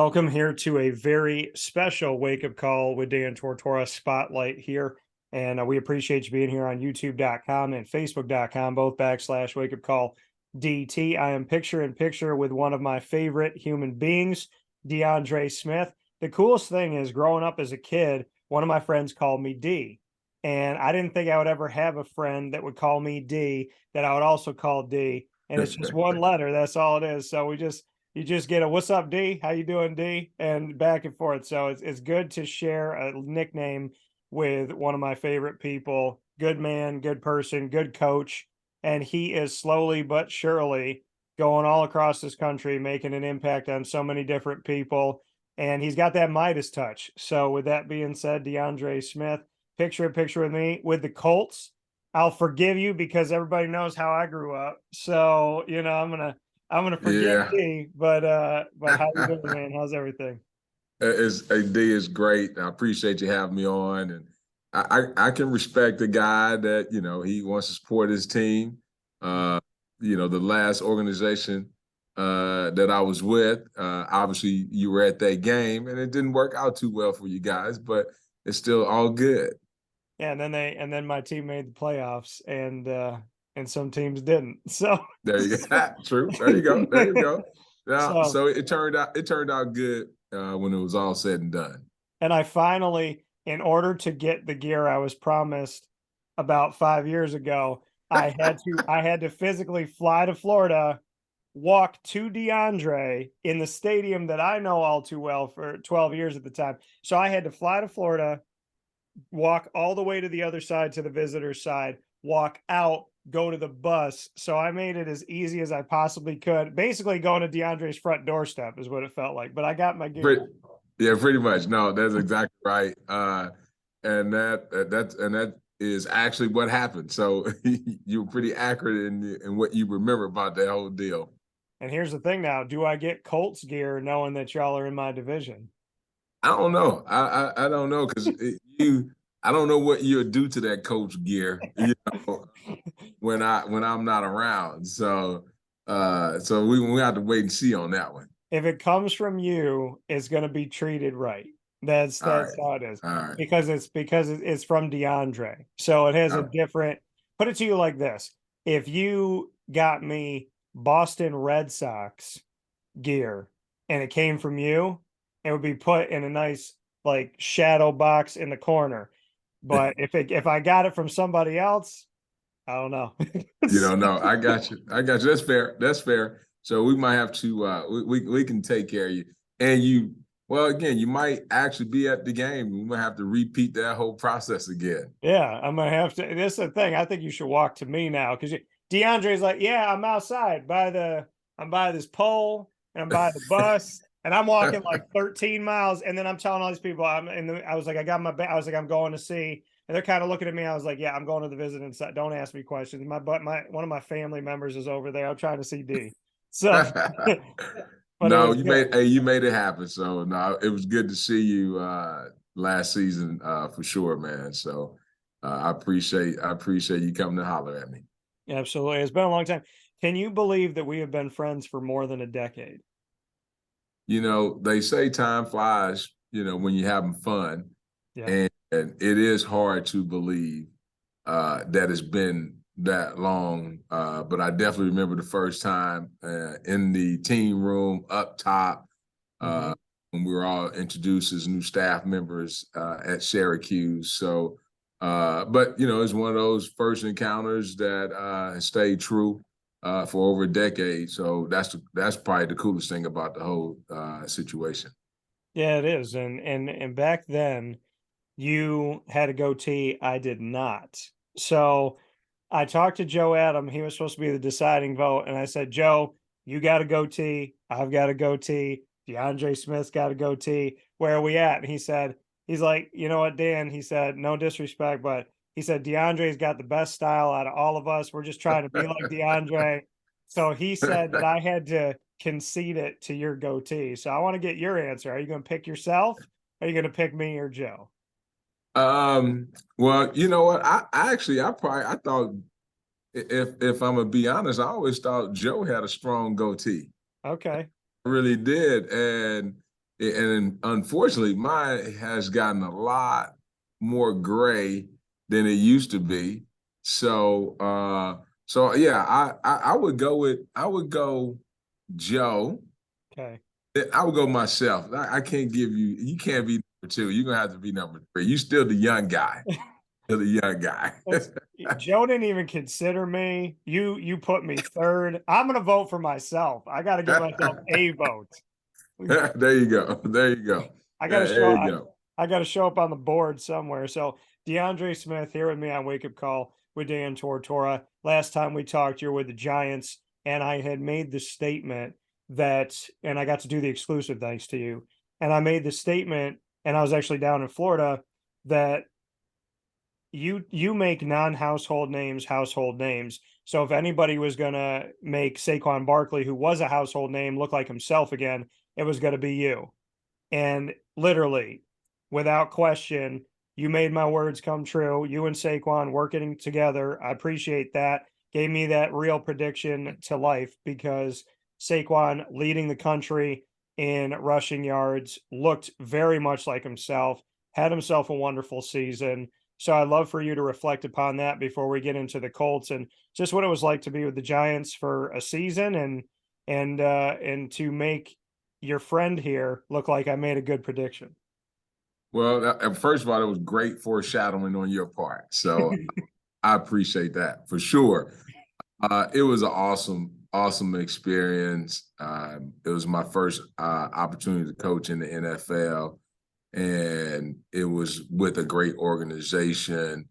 Welcome here to a very special wake-up call with Dan Tortora spotlight here. And we appreciate you being here on youtube.com and facebook.com, both /wakeupcall DT. I am picture in picture with one of my favorite human beings, DeAndre Smith. The coolest thing is growing up as a kid, one of my friends called me D. And I didn't think I would ever have a friend that would call me D that I would also call D. And it's just one letter. That's all it is. So you just get a "what's up, D? How you doing, D?" and back and forth. So it's good to share a nickname with one of my favorite people. Good man, good person, good coach. And he is slowly but surely going all across this country, making an impact on so many different people. And he's got that Midas touch. So with that being said, DeAndre Smith, picture in picture with me with the Colts. I'll forgive you because everybody knows how I grew up. So, I'm gonna forgive D, but how you doing, man? How's everything? D is great. I appreciate you having me on, and I can respect the guy that he wants to support his team. The last organization that I was with, obviously you were at that game, and it didn't work out too well for you guys, but it's still all good. Yeah, and then my team made the playoffs, and some teams didn't. So there you go. True. There you go. There you go. Now, so it turned out good when it was all said and done. And I finally, in order to get the gear I was promised about 5 years ago, I had to physically fly to Florida, walk to DeAndre in the stadium that I know all too well for 12 years at the time. So I had to fly to Florida, walk all the way to the other side, to the visitor side, walk out, go to the bus. So I made it as easy as I possibly could. Basically going to DeAndre's front doorstep is what it felt like. But I got my gear. Pretty much. No, that's exactly right. And that is actually what happened. So you were pretty accurate in what you remember about that whole deal. And here's the thing now. Do I get Colts gear knowing that y'all are in my division? I don't know. I don't know because I don't know what you'll do to that Colts gear when I'm not around. So we have to wait and see on that one. If it comes from you, it's going to be treated right. That's how it is. Right. Because it's from DeAndre. So it has a different. Put it to you like this: if you got me Boston Red Sox gear and it came from you, it would be put in a nice like shadow box in the corner. But if I got it from somebody else, I don't know. No, I got you. That's fair. That's fair. So we might have to we can take care of you. And you might actually be at the game. We might have to repeat that whole process again. Yeah, I'm gonna have to. This is the thing. I think you should walk to me now because DeAndre's like, yeah, I'm outside I'm by this pole and I'm by the bus and I'm walking like 13 miles. And then I'm telling all these people I was like, I'm going to see, and they're kind of looking at me. I was like, yeah, I'm going to the visit inside. Don't ask me questions. One of my family members is over there. I'm trying to see D. So no, you made it happen. So no, it was good to see you last season for sure, man. So I appreciate you coming to holler at me. Absolutely. It's been a long time. Can you believe that we have been friends for more than a decade? They say time flies, when you're having fun. Yeah. And it is hard to believe that it's been that long. But I definitely remember the first time in the team room up top when we were all introduced as new staff members at Syracuse. So, but, it's one of those first encounters that stayed true for over a decade. So that's probably the coolest thing about the whole situation. Yeah, it is. And back then you had a goatee. I did not. So I talked to Joe Adam. He was supposed to be the deciding vote. And I said, Joe, you got a goatee. I've got a goatee. DeAndre Smith's got a goatee. Where are we at? And he's like, you know what, Dan? He said, no disrespect, but he said, DeAndre's got the best style out of all of us. We're just trying to be like DeAndre. So he said that I had to concede it to your goatee. So I want to get your answer. Are you going to pick yourself? Or are you going to pick me or Joe? Well, you know what? I thought if I'm gonna be honest, I always thought Joe had a strong goatee. Okay. I really did. And And unfortunately, mine has gotten a lot more gray than it used to be. So, yeah, I would go Joe. Okay. I would go myself. I can't give you. You can't be number two. You're gonna have to be number three. You still the young guy. Still the young guy. Joe didn't even consider me. You put me third. I'm gonna vote for myself. I got to give myself a vote. There you go. There you go. I got to There show. you go. I got to show up on the board somewhere. So DeAndre Smith here with me on Wake Up Call with Dan Tortora. Last time we talked, you were with the Giants, and I had made the statement that, and I got to do the exclusive thanks to you. And I made the statement, and I was actually down in Florida, that you make non-household names household names. So if anybody was gonna make Saquon Barkley, who was a household name, look like himself again, it was gonna be you. And literally, without question, you made my words come true. You and Saquon working together. I appreciate that. Gave me that real prediction to life because Saquon leading the country in rushing yards, looked very much like himself, had himself a wonderful season. So I'd love for you to reflect upon that before we get into the Colts and just what it was like to be with the Giants for a season and to make your friend here look like I made a good prediction. Well, first of all, it was great foreshadowing on your part. So I appreciate that for sure. It was an awesome experience. It was my first opportunity to coach in the NFL. And it was with a great organization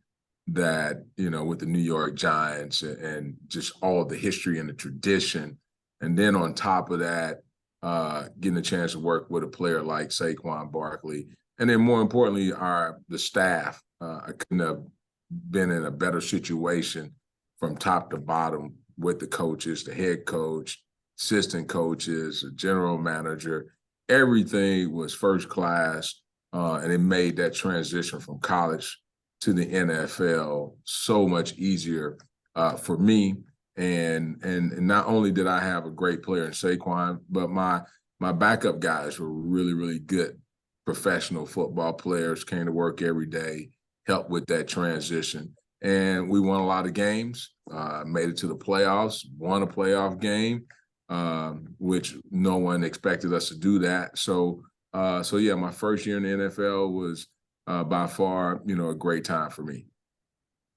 that, with the New York Giants and just all the history and the tradition. And then on top of that, getting a chance to work with a player like Saquon Barkley. And then more importantly, the staff. I couldn't have been in a better situation from top to bottom with the coaches, the head coach, assistant coaches, the general manager. Everything was first class. And it made that transition from college to the NFL so much easier for me. And not only did I have a great player in Saquon, but my backup guys were really, really good professional football players, came to work every day, helped with that transition. And we won a lot of games, made it to the playoffs, won a playoff game, which no one expected us to do that. So yeah, my first year in the NFL was by far, a great time for me.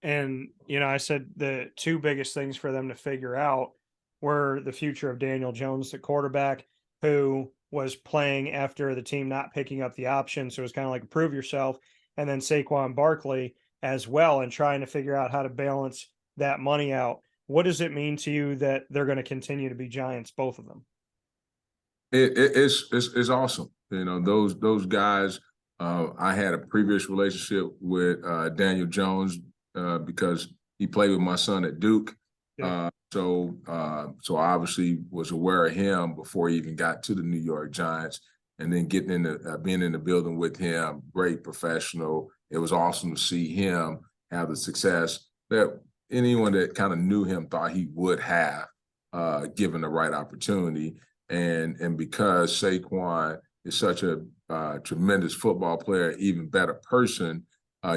And, I said the two biggest things for them to figure out were the future of Daniel Jones, the quarterback, who was playing after the team not picking up the option. So it was kind of like prove yourself. And then Saquon Barkley as well, and trying to figure out how to balance that money out. What does it mean to you that they're going to continue to be Giants, both of them? It's awesome. Those guys. I had a previous relationship with Daniel Jones because he played with my son at Duke. Yeah. So obviously was aware of him before he even got to the New York Giants, and then getting into being in the building with him. Great professional. It was awesome to see him have the success that anyone that kind of knew him thought he would have, given the right opportunity. And because Saquon is such a tremendous football player, even better person,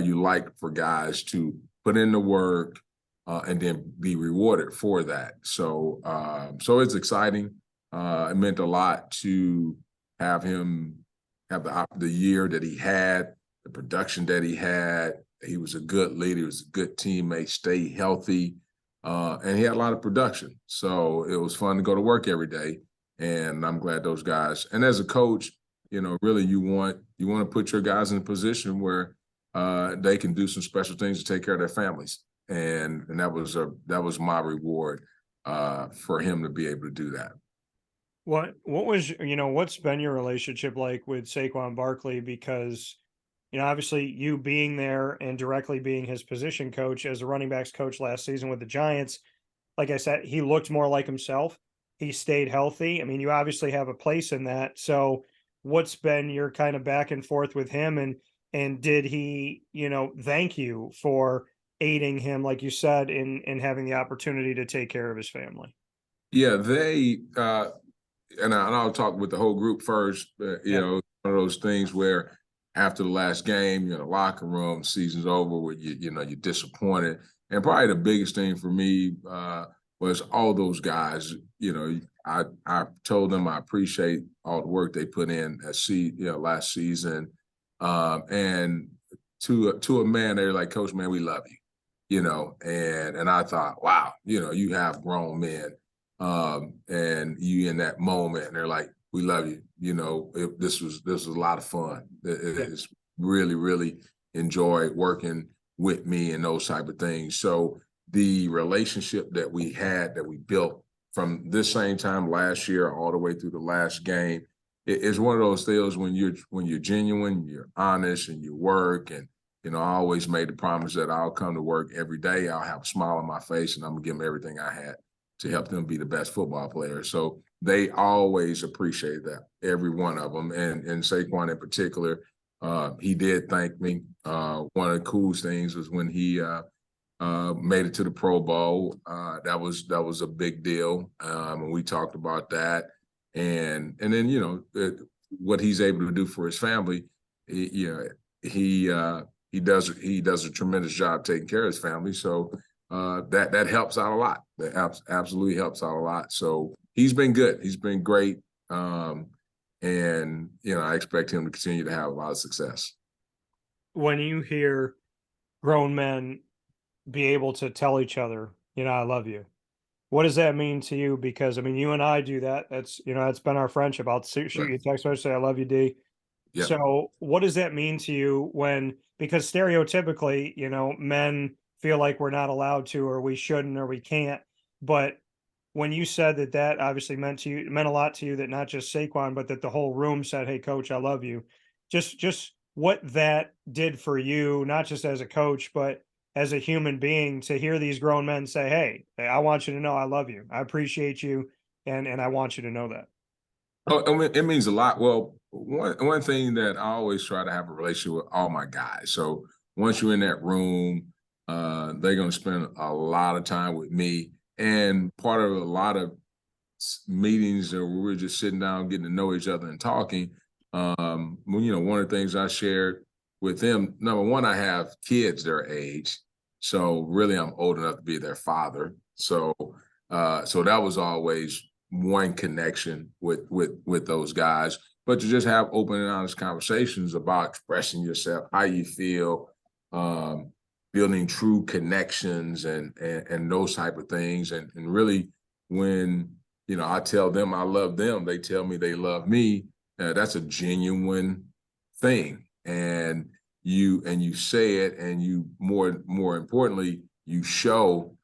you like for guys to put in the work and then be rewarded for that. So it's exciting. It meant a lot to have him have the year that he had, the production that he had. He was a good leader. He was a good teammate, stayed healthy, and he had a lot of production. So it was fun to go to work every day. And I'm glad those guys. And as a coach, really you want to put your guys in a position where they can do some special things to take care of their families. And that was my reward for him to be able to do that. What was, what's been your relationship like with Saquon Barkley? Because, obviously you being there and directly being his position coach as a running backs coach last season with the Giants, like I said, he looked more like himself. He stayed healthy. I mean, you obviously have a place in that. So what's been your kind of back and forth with him? And did he, thank you for aiding him, like you said, in having the opportunity to take care of his family? Yeah, they and I'll talk with the whole group first. one of those things where after the last game, you're in the locker room, season's over, where you're disappointed. And probably the biggest thing for me was all those guys. I told them I appreciate all the work they put in last season, and to a man, they're like, "Coach, man, we love you," and I thought, wow, you have grown men, and you in that moment, and they're like, "We love you." This was a lot of fun. It's really, really enjoyed working with me and those type of things. So the relationship that we built from this same time last year all the way through the last game, it's one of those deals when you're genuine, you're honest, and you work. And I always made the promise that I'll come to work every day. I'll have a smile on my face, and I'm gonna give them everything I had to help them be the best football player. So they always appreciate that, every one of them. And Saquon in particular, he did thank me. One of the coolest things was when he made it to the Pro Bowl. That was a big deal. And we talked about that. And then, what he's able to do for his family, he does a tremendous job taking care of his family. So that helps out a lot. That absolutely helps out a lot. So he's been good. He's been great. And I expect him to continue to have a lot of success. When you hear grown men be able to tell each other, I love you, what does that mean to you? Because you and I do that. That's that's been our friendship. I'll shoot you a text message, say I love you, D. Yep. So what does that mean to you because stereotypically, men feel like we're not allowed to, or we shouldn't, or we can't. But when you said that obviously meant a lot to you, that not just Saquon, but that the whole room said, "Hey, coach, I love you." Just what that did for you, not just as a coach, but as a human being, to hear these grown men say, "Hey, I want you to know I love you. I appreciate you. And I want you to know that." Oh, it means a lot. Well, one thing that I always try to have a relationship with all my guys. So once you're in that room, they're going to spend a lot of time with me. And part of a lot of meetings where we're just sitting down, getting to know each other and talking, one of the things I shared with them, number one, I have kids their age. So really I'm old enough to be their father. So that was always one connection with those guys, but to just have open and honest conversations about expressing yourself, how you feel, building true connections and those type of things. And really when, I tell them I love them, they tell me they love me. That's a genuine thing. And you say it, and you more importantly, you show,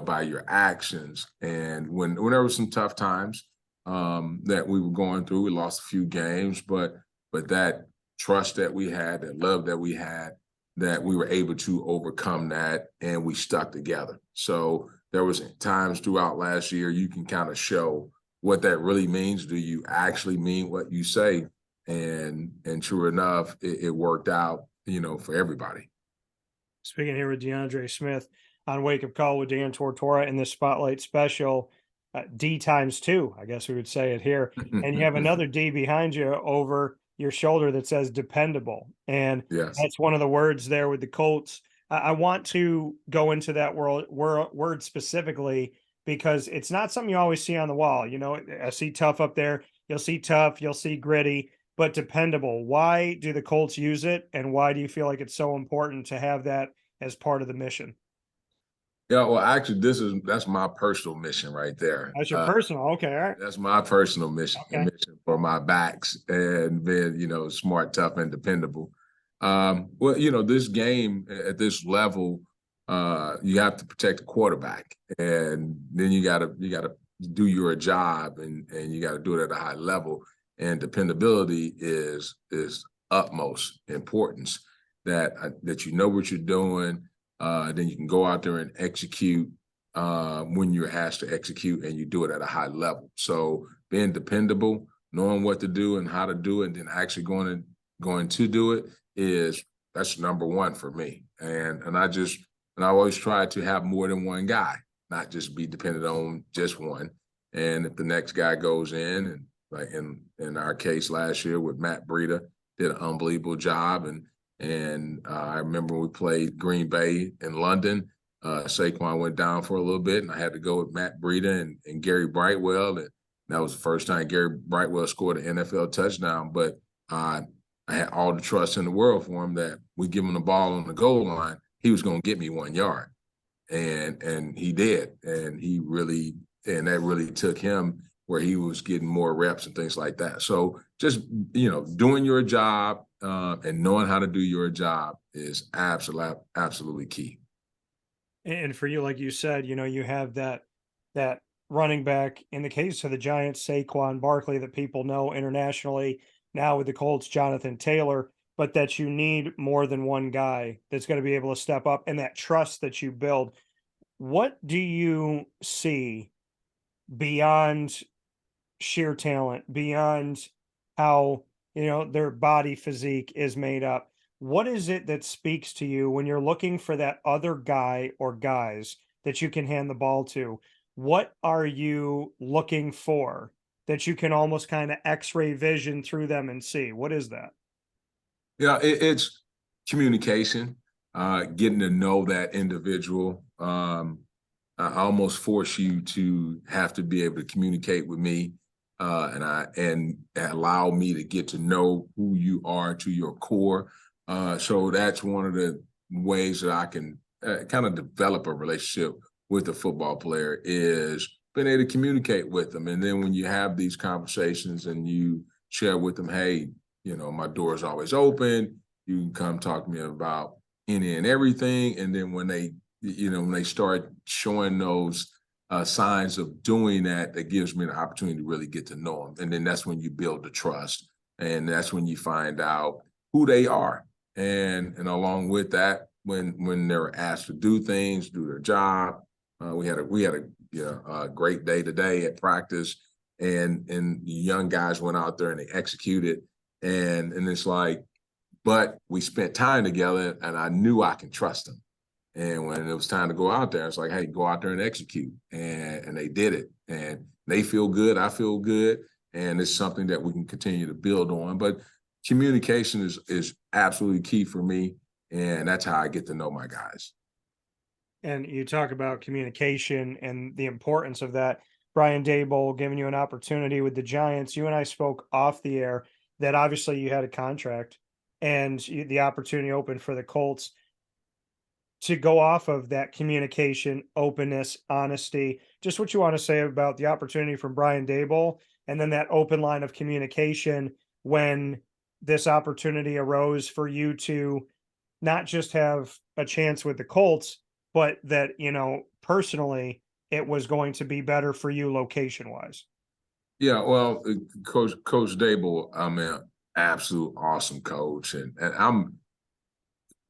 by your actions. And when there were some tough times that we were going through, we lost a few games, but that trust that we had, that love that we had, that we were able to overcome that, and we stuck together. So there was times throughout last year you can kind of show what that really means. Do you actually mean what you say? And true enough, it worked out, for everybody. Speaking here with DeAndre Smith on Wake Up Call with Dan Tortora in this Spotlight special, D times 2, I guess we would say it here. And you have another D behind you over your shoulder that says dependable. And that's one of the words there with the Colts. I want to go into that word specifically, because it's not something you always see on the wall. I see tough up there. You'll see tough, you'll see gritty, but dependable. Why do the Colts use it? And why do you feel like it's so important to have that as part of the mission? Yeah, well, actually, that's my personal mission right there. That's your personal, okay, all right. That's my personal mission, mission for my backs, and being, smart, tough, and dependable. Well, this game at this level, you have to protect the quarterback, and then you gotta do your job, and you gotta do it at a high level. And dependability is utmost importance. That you know what you're doing. Then you can go out there and execute when you're asked to execute, and you do it at a high level. So being dependable, knowing what to do and how to do it, and then actually going to do it, that's number one for me. And I always try to have more than one guy, not just be dependent on just one. And if the next guy goes in and Like in our case last year with Matt Breida, did an unbelievable job. And I remember we played Green Bay in London. Saquon went down for a little bit, and I had to go with Matt Breida and Gary Brightwell. And that was the first time Gary Brightwell scored an NFL touchdown. But I had all the trust in the world for him that we give him the ball on the goal line, he was going to get me 1 yard. And he did. And that really took him where he was getting more reps and things like that. So just, doing your job and knowing how to do your job is absolutely key. And for you, like you said, you have that running back in the case of the Giants, Saquon Barkley, that people know internationally, now with the Colts, Jonathan Taylor, but that you need more than one guy that's going to be able to step up, and that trust that you build. What do you see beyond sheer talent, beyond how, their body physique is made up? What is it that speaks to you when you're looking for that other guy or guys that you can hand the ball to? What are you looking for that you can almost kind of x-ray vision through them and see? What is that? Yeah, it's communication, getting to know that individual. I almost force you to have to be able to communicate with me, and allow me to get to know who you are to your core. So that's one of the ways that I can kind of develop a relationship with a football player, is being able to communicate with them. And then when you have these conversations and you share with them, hey, my door is always open. You can come talk to me about any and everything. And then when they start showing those signs of doing that, that gives me the opportunity to really get to know them. And then that's when you build the trust. And that's when you find out who they are. And along with that, when they're asked to do things, do their job, we had a great day today at practice, and the young guys went out there and they executed, and it's like, but we spent time together, and I knew I can trust them. And when it was time to go out there, it's like, hey, go out there and execute, and they did it, and they feel good, I feel good, and it's something that we can continue to build on. But communication is absolutely key for me, and that's how I get to know my guys. And you talk about communication and the importance of that. Brian Daboll giving you an opportunity with the Giants. You and I spoke off the air that obviously you had a contract, and the opportunity opened for the Colts. To go off of that communication, openness, honesty, just what you want to say about the opportunity from Brian Daboll, and then that open line of communication when this opportunity arose for you to not just have a chance with the Colts, but that, personally, it was going to be better for you location wise. Yeah, well, Coach Daboll, I'm an absolute awesome coach, and I'm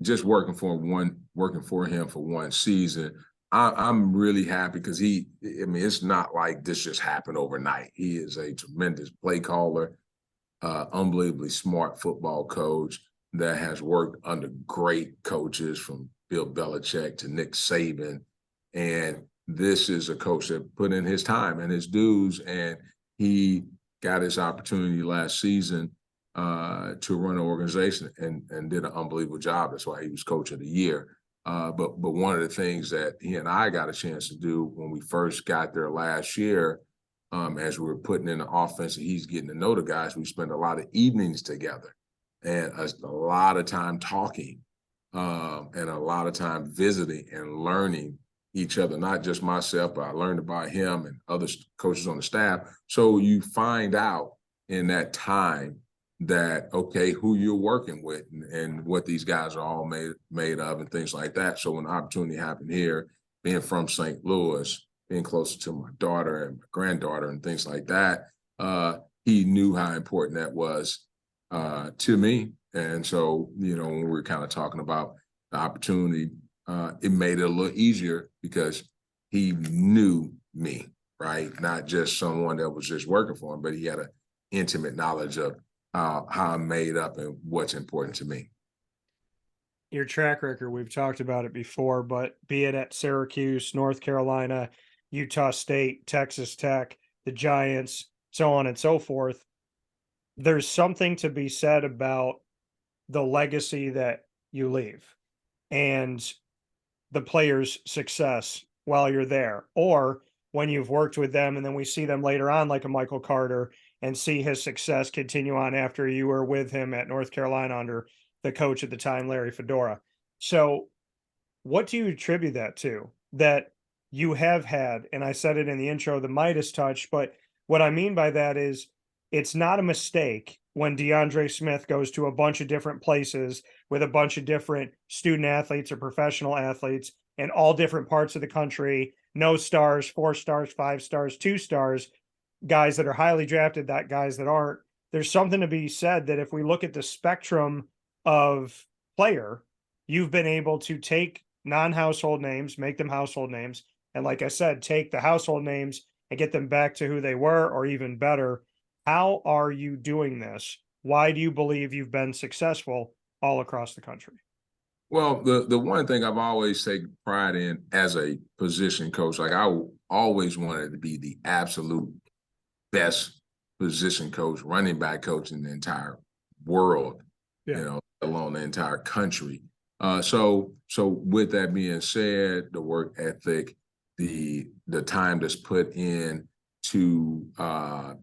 just working for him for one season. I'm really happy because it's not like this just happened overnight. He is a tremendous play caller, unbelievably smart football coach that has worked under great coaches from Bill Belichick to Nick Saban. And this is a coach that put in his time and his dues, and he got his opportunity last season to run an organization and did an unbelievable job. That's why he was coach of the year. But one of the things that he and I got a chance to do when we first got there last year, as we were putting in the offense and he's getting to know the guys, we spent a lot of evenings together and a lot of time talking and a lot of time visiting and learning each other, not just myself, but I learned about him and other coaches on the staff. So you find out in that time that, okay, who you're working with and what these guys are all made of and things like that. So when the opportunity happened here, being from St. Louis, being closer to my daughter and my granddaughter and things like that, he knew how important that was to me. And so, when we were kind of talking about the opportunity, it made it a little easier because he knew me, right? Not just someone that was just working for him, but he had an intimate knowledge of how I'm made up and what's important to me. Your track record, we've talked about it before, but be it at Syracuse, North Carolina, Utah State, Texas Tech, the Giants, so on and so forth. There's something to be said about the legacy that you leave and the player's success while you're there, or when you've worked with them and then we see them later on, like a Michael Carter, and see his success continue on after you were with him at North Carolina under the coach at the time, Larry Fedora. So what do you attribute that to, that you have had? And I said it in the intro, the Midas touch, but what I mean by that is it's not a mistake when DeAndre Smith goes to a bunch of different places with a bunch of different student athletes or professional athletes in all different parts of the country, no stars, 4 stars, 5 stars, 2 stars, guys that are highly drafted, that guys that aren't. There's something to be said that if we look at the spectrum of player, you've been able to take non-household names, make them household names. And like I said, take the household names and get them back to who they were or even better. How are you doing this? Why do you believe you've been successful all across the country? Well, the one thing I've always taken pride in as a position coach, like I always wanted to be the absolute best position coach, running back coach in the entire world, alone the entire country. So with that being said, the work ethic, the time that's put in to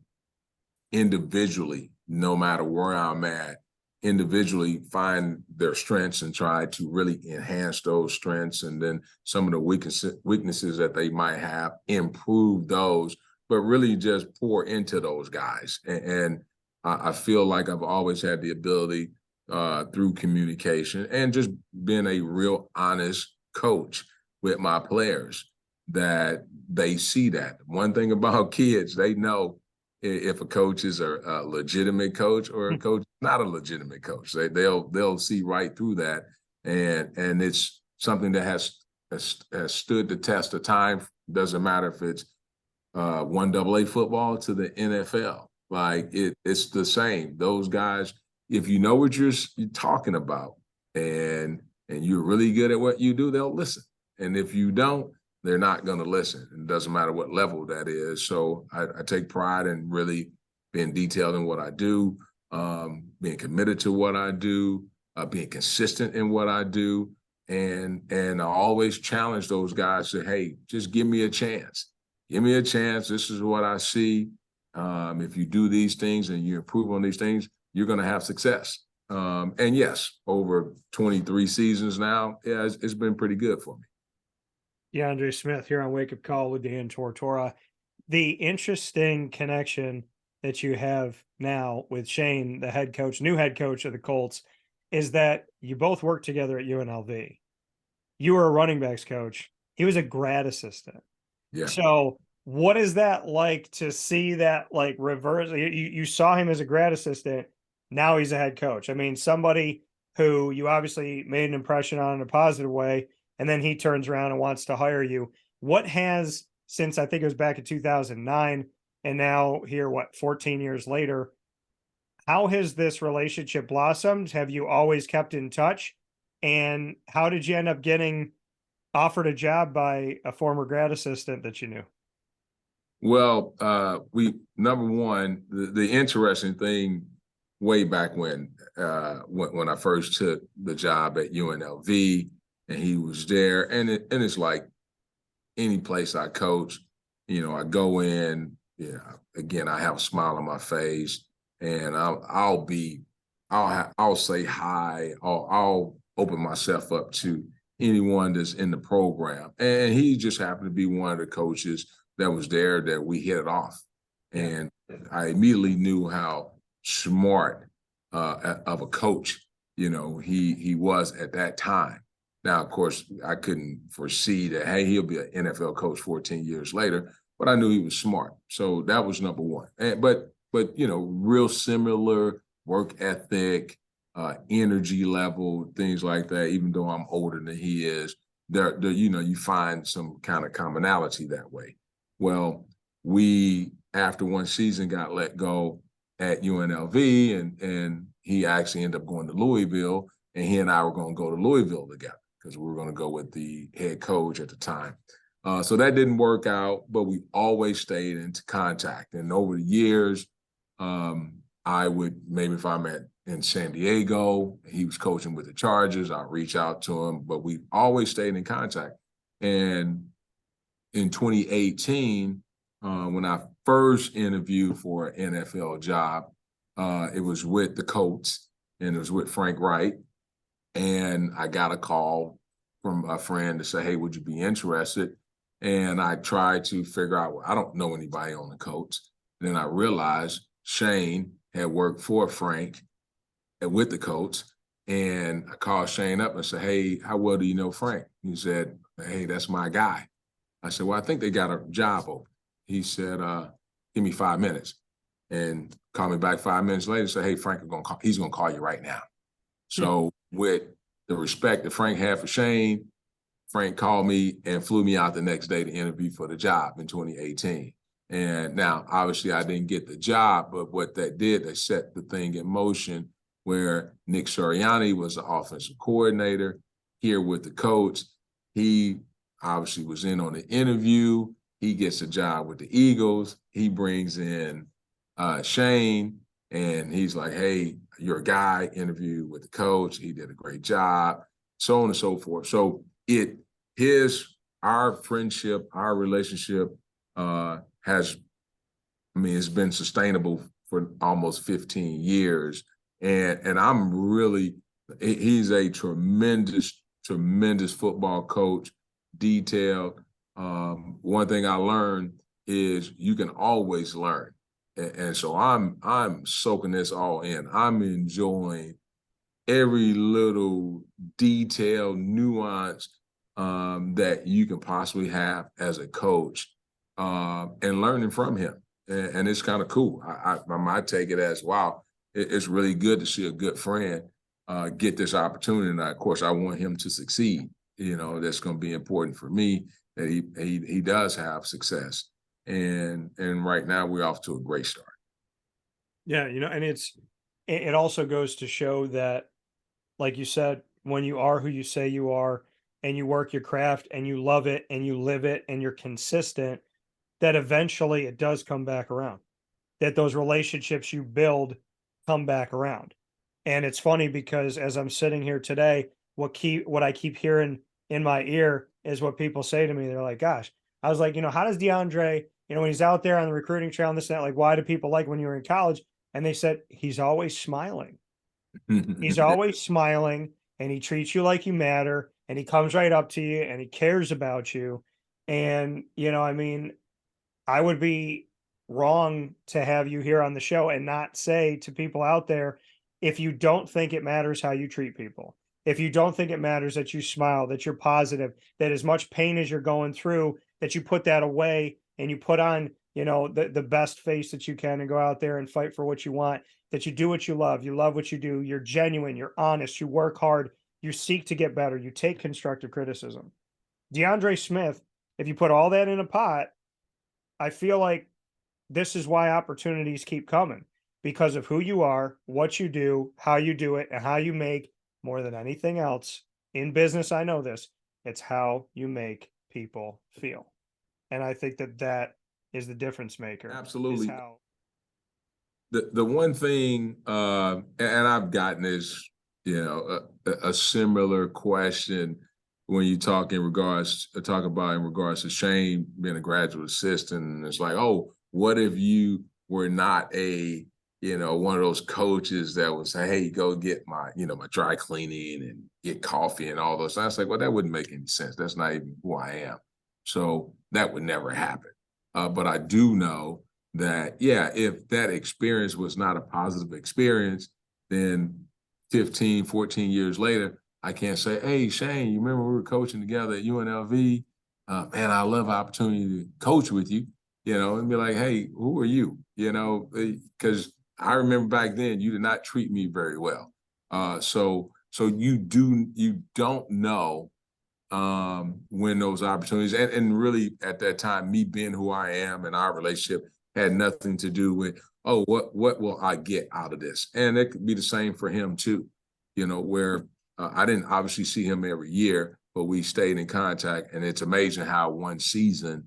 individually, no matter where I'm at, individually find their strengths and try to really enhance those strengths, and then some of the weaknesses that they might have, improve those, but really just pour into those guys. And I feel like I've always had the ability through communication and just being a real honest coach with my players, that they see that. One thing about kids, they know if a coach is a legitimate coach or a coach not a legitimate coach. They'll see right through that, and it's something that has stood the test of time. Doesn't matter if it's 1AA football to the NFL. Like it's the same. Those guys, if you know what you're talking about and you're really good at what you do, they'll listen. And if you don't, they're not going to listen. It doesn't matter what level that is. So I take pride in really being detailed in what I do, being committed to what I do, being consistent in what I do. And I always challenge those guys to, hey, just give me a chance. Give me a chance. This is what I see. If you do these things and you improve on these things, you're going to have success. And yes, over 23 seasons now, yeah, it's been pretty good for me. DeAndre Smith here on Wake Up Call with Dan Tortora. The interesting connection that you have now with Shane, the head coach, new head coach of the Colts, is that you both worked together at UNLV. You were a running backs coach. He was a grad assistant. Yeah. So what is that like to see that like reverse? You saw him as a grad assistant. Now he's a head coach. I mean, somebody who you obviously made an impression on in a positive way, and then he turns around and wants to hire you. What has, since I think it was back in 2009, and now here, 14 years later, how has this relationship blossomed? Have you always kept in touch? And how did you end up getting offered a job by a former grad assistant that you knew? Well, number one, the interesting thing way back when I first took the job at UNLV, and he was there, and it's like any place I coach, I go in, again, I have a smile on my face, and I'll say hi, I'll open myself up to anyone that's in the program, and he just happened to be one of the coaches that was there that we hit it off, and I immediately knew how smart of a coach, he was at that time. Now, of course, I couldn't foresee that, hey, he'll be an NFL coach 14 years later, but I knew he was smart. So that was number one. But real similar work ethic, energy level, things like that, even though I'm older than he is, you find some kind of commonality that way. Well, we, after one season, got let go at UNLV, and he actually ended up going to Louisville, and he and I were going to go to Louisville together, because we were going to go with the head coach at the time. So that didn't work out, but we always stayed into contact. And over the years, I would, maybe if I'm in San Diego, he was coaching with the Chargers, I'll reach out to him, but we always stayed in contact. And in 2018, when I first interviewed for an NFL job, it was with the Colts, and it was with Frank Wright. And I got a call from a friend to say, hey, would you be interested? And I tried to figure out, well, I don't know anybody on the Colts. And then I realized Shane had worked for Frank with the Colts. And I called Shane up and said, hey, how well do you know Frank? He said, hey, that's my guy. I said, well, I think they got a job open. He said, give me 5 minutes. And called me back 5 minutes later and said, hey, Frank, he's going to call you right now. So with the respect that Frank had for Shane, Frank called me and flew me out the next day to interview for the job in 2018. And now, obviously, I didn't get the job, but what that did, they set the thing in motion where Nick Sirianni was the offensive coordinator here with the Colts. He obviously was in on the interview. He gets a job with the Eagles. He brings in Shane, and he's like, hey, you're a guy, interview with the coach. He did a great job, so on and so forth. So our friendship, our relationship it's been sustainable for almost 15 years. And I'm really, he's a tremendous football coach, detailed. One thing I learned is you can always learn. And so I'm soaking this all in. I'm enjoying every little detail, nuance that you can possibly have as a coach, and learning from him. And it's kind of cool. I might take it as, wow, it's really good to see a good friend get this opportunity. And of course, I want him to succeed. That's going to be important for me, that he does have success. And right now we're off to a great start. Yeah, and it also goes to show that, like you said, when you are who you say you are and you work your craft and you love it and you live it and you're consistent, that eventually it does come back around, that those relationships you build come back around. And it's funny because as I'm sitting here today, what I keep hearing in my ear is what people say to me. They're like, gosh, I was like, how does DeAndre, when he's out there on the recruiting trail and this and that, like, why do people like when you were in college? And they said, he's always smiling. He's always smiling, and he treats you like you matter, and he comes right up to you and he cares about you. And, I would be wrong to have you here on the show and not say to people out there, if you don't think it matters how you treat people, if you don't think it matters that you smile, that you're positive, that as much pain as you're going through, that you put that away and you put on, the best face that you can and go out there and fight for what you want, that you do what you love what you do, you're genuine, you're honest, you work hard, you seek to get better, you take constructive criticism. DeAndre Smith, if you put all that in a pot, I feel like this is why opportunities keep coming, because of who you are, what you do, how you do it, and how you make, more than anything else in business. I know this, it's how you make people feel. And I think that is the difference maker. Absolutely. The one thing, and I've gotten this, a similar question when you talk in regards to Shane being a graduate assistant, and it's like, oh, what if you were not one of those coaches that would say, hey, go get my dry cleaning and get coffee and all those things. I was like, well, that wouldn't make any sense. That's not even who I am. So that would never happen. But I do know that, if that experience was not a positive experience, then 15, 14 years later, I can't say, hey, Shane, you remember we were coaching together at UNLV? Man, I love the opportunity to coach with you, and be like, hey, who are you? Because I remember back then you did not treat me very well. So you don't know when those opportunities, and really at that time, me being who I am and our relationship had nothing to do with, oh, what will I get out of this? And it could be the same for him too, where I didn't obviously see him every year, but we stayed in contact. And it's amazing how one season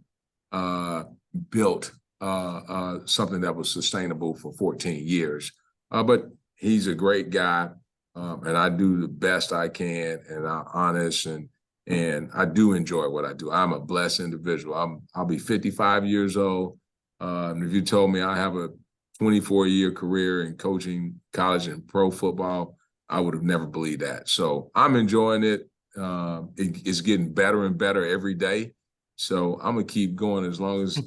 built something that was sustainable for 14 years. But he's a great guy, and I do the best I can, and I'm honest, and I do enjoy what I do. I'm a blessed individual. I'll be 55 years old. And if you told me I have a 24-year career in coaching college and pro football, I would have never believed that. So I'm enjoying it. It's getting better and better every day. So I'm going to keep going as long as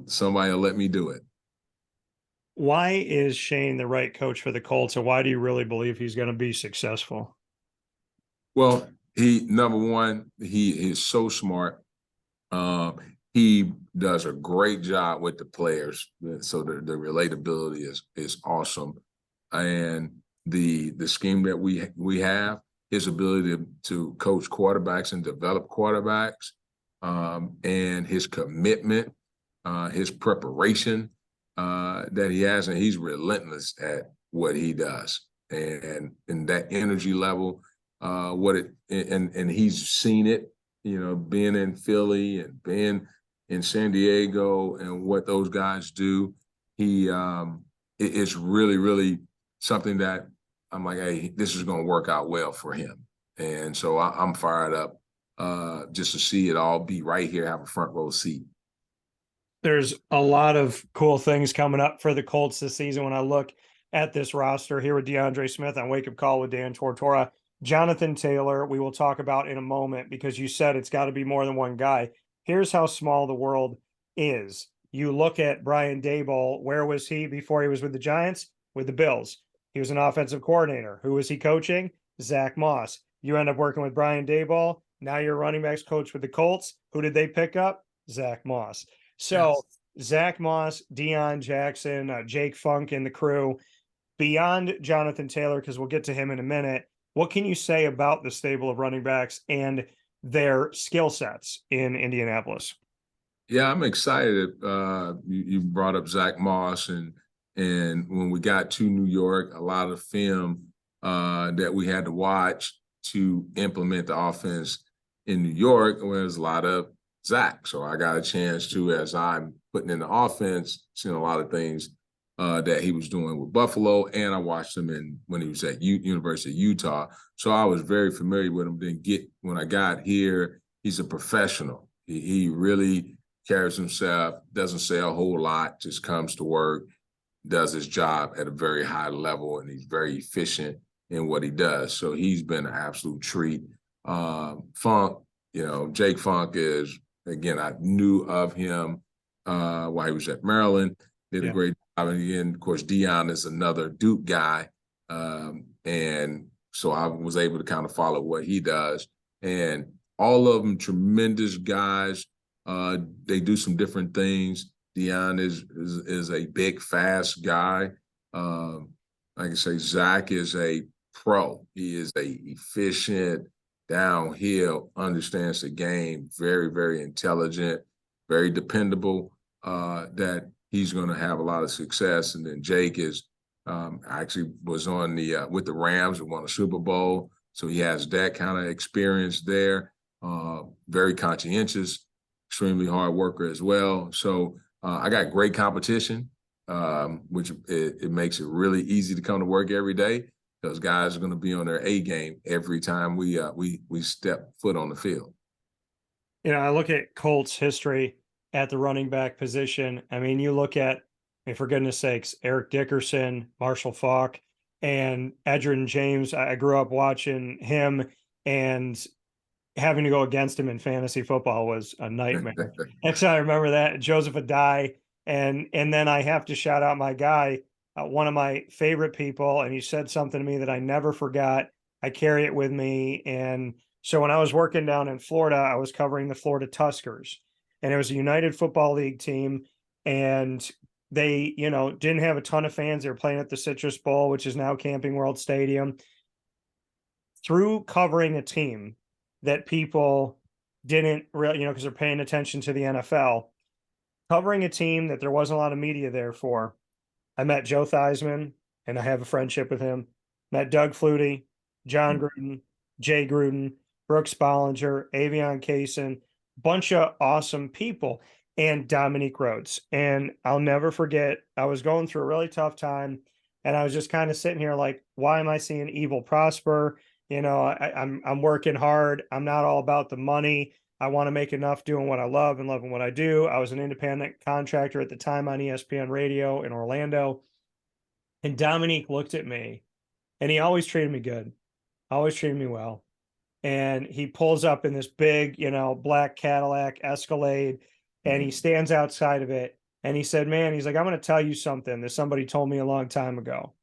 somebody will let me do it. Why is Shane the right coach for the Colts, and why do you really believe he's going to be successful? Well, number one, he is so smart. He does a great job with the players, so the relatability is awesome, and the scheme that we have, his ability to coach quarterbacks and develop quarterbacks, and his commitment, his preparation that he has, and he's relentless at what he does, and that energy level, and he's seen it, being in Philly and being in San Diego and what those guys do. It's really, really something that I'm like, hey, this is going to work out well for him. And so I'm fired up just to see it all be right here, have a front row seat. There's a lot of cool things coming up for the Colts this season. When I look at this roster here with DeAndre Smith on Wake Up Call with Dan Tortora, Jonathan Taylor, we will talk about in a moment, because you said it's got to be more than one guy. Here's how small the world is. You look at Brian Daboll. Where was he before he was with the Giants? With the Bills. He was an offensive coordinator. Who was he coaching? Zach Moss. You end up working with Brian Daboll. Now you're running backs coach with the Colts. Who did they pick up? Zach Moss. So yes. Zach Moss, Deion Jackson, Jake Funk and the crew, beyond Jonathan Taylor, because we'll get to him in a minute. What can you say about the stable of running backs and their skill sets in Indianapolis? Yeah, I'm excited. You brought up Zach Moss, and when we got to New York, a lot of film that we had to watch to implement the offense in New York, where there's a lot of Zach. So I got a chance to, as I'm putting in the offense, seeing a lot of things that he was doing with Buffalo, and I watched him when he was at University of Utah. So I was very familiar with him. When I got here, he's a professional. He really carries himself, doesn't say a whole lot, just comes to work, does his job at a very high level, and he's very efficient in what he does. So he's been an absolute treat. Funk, Jake Funk is, again, I knew of him while he was at Maryland, did a great job. And again, of course, Deion is another Duke guy. And so I was able to kind of follow what he does. And all of them tremendous guys. They do some different things. Deion is a big, fast guy. Like I say, Zach is a pro. He is a efficient, downhill, understands the game, very, very intelligent, very dependable, that he's going to have a lot of success. And then Jake is actually was on with the Rams and won a Super Bowl. So he has that kind of experience there. Very conscientious, extremely hard worker as well. So I got great competition, which it makes it really easy to come to work every day. Those guys are going to be on their A game every time we step foot on the field. I look at Colts history at the running back position. I mean, you look at, for goodness sakes, Eric Dickerson, Marshall Faulk, and Edgerrin James. I grew up watching him, and having to go against him in fantasy football was a nightmare. Actually, I remember that. Joseph Adai. And then I have to shout out my guy, one of my favorite people, and he said something to me that I never forgot. I carry it with me. And so when I was working down in Florida, I was covering the Florida Tuskers, and it was a United Football League team. And they, didn't have a ton of fans. They were playing at the Citrus Bowl, which is now Camping World Stadium. Through covering a team that people didn't really, because they're paying attention to the NFL, covering a team that there wasn't a lot of media there for, I met Joe Theismann, and I have a friendship with him. Met Doug Flutie, John Gruden, Jay Gruden. Brooks Bollinger, Avion Kaysen, bunch of awesome people, and Dominique Rhodes. And I'll never forget, I was going through a really tough time, and I was just kind of sitting here like, why am I seeing evil prosper? You know, I'm working hard. I'm not all about the money. I want to make enough doing what I love and loving what I do. I was an independent contractor at the time on ESPN radio in Orlando. And Dominique looked at me, and he always treated me good, always treated me well. And he pulls up in this big, you know, black Cadillac Escalade, and he stands outside of it. And he said, man, he's like, I'm going to tell you something that somebody told me a long time ago.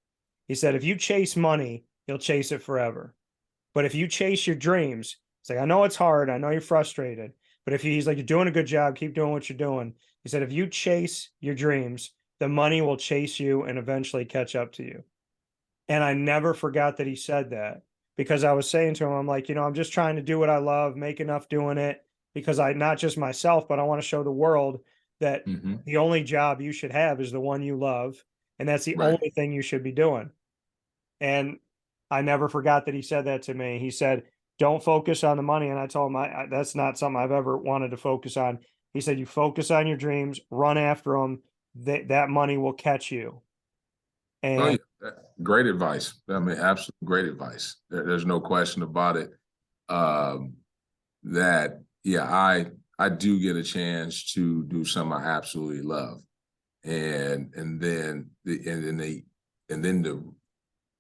He said, if you chase money, you'll chase it forever. But if you chase your dreams, it's like, I know it's hard. I know you're frustrated. But if he's like, you're doing a good job, keep doing what you're doing. He said, if you chase your dreams, the money will chase you and eventually catch up to you. And I never forgot that he said that, because I was saying to him, I'm like, you know, I'm just trying to do what I love, make enough doing it, because I, not just myself, but I want to show the world that the only job you should have is the one you love. And that's the only thing you should be doing. And I never forgot that he said that to me. He said, don't focus on the money. And I told him, that's not something I've ever wanted to focus on. He said, you focus on your dreams, run after them. That money will catch you. And great advice. I mean, absolute great advice. There's no question about it. That, yeah, I do get a chance to do something I absolutely love. And then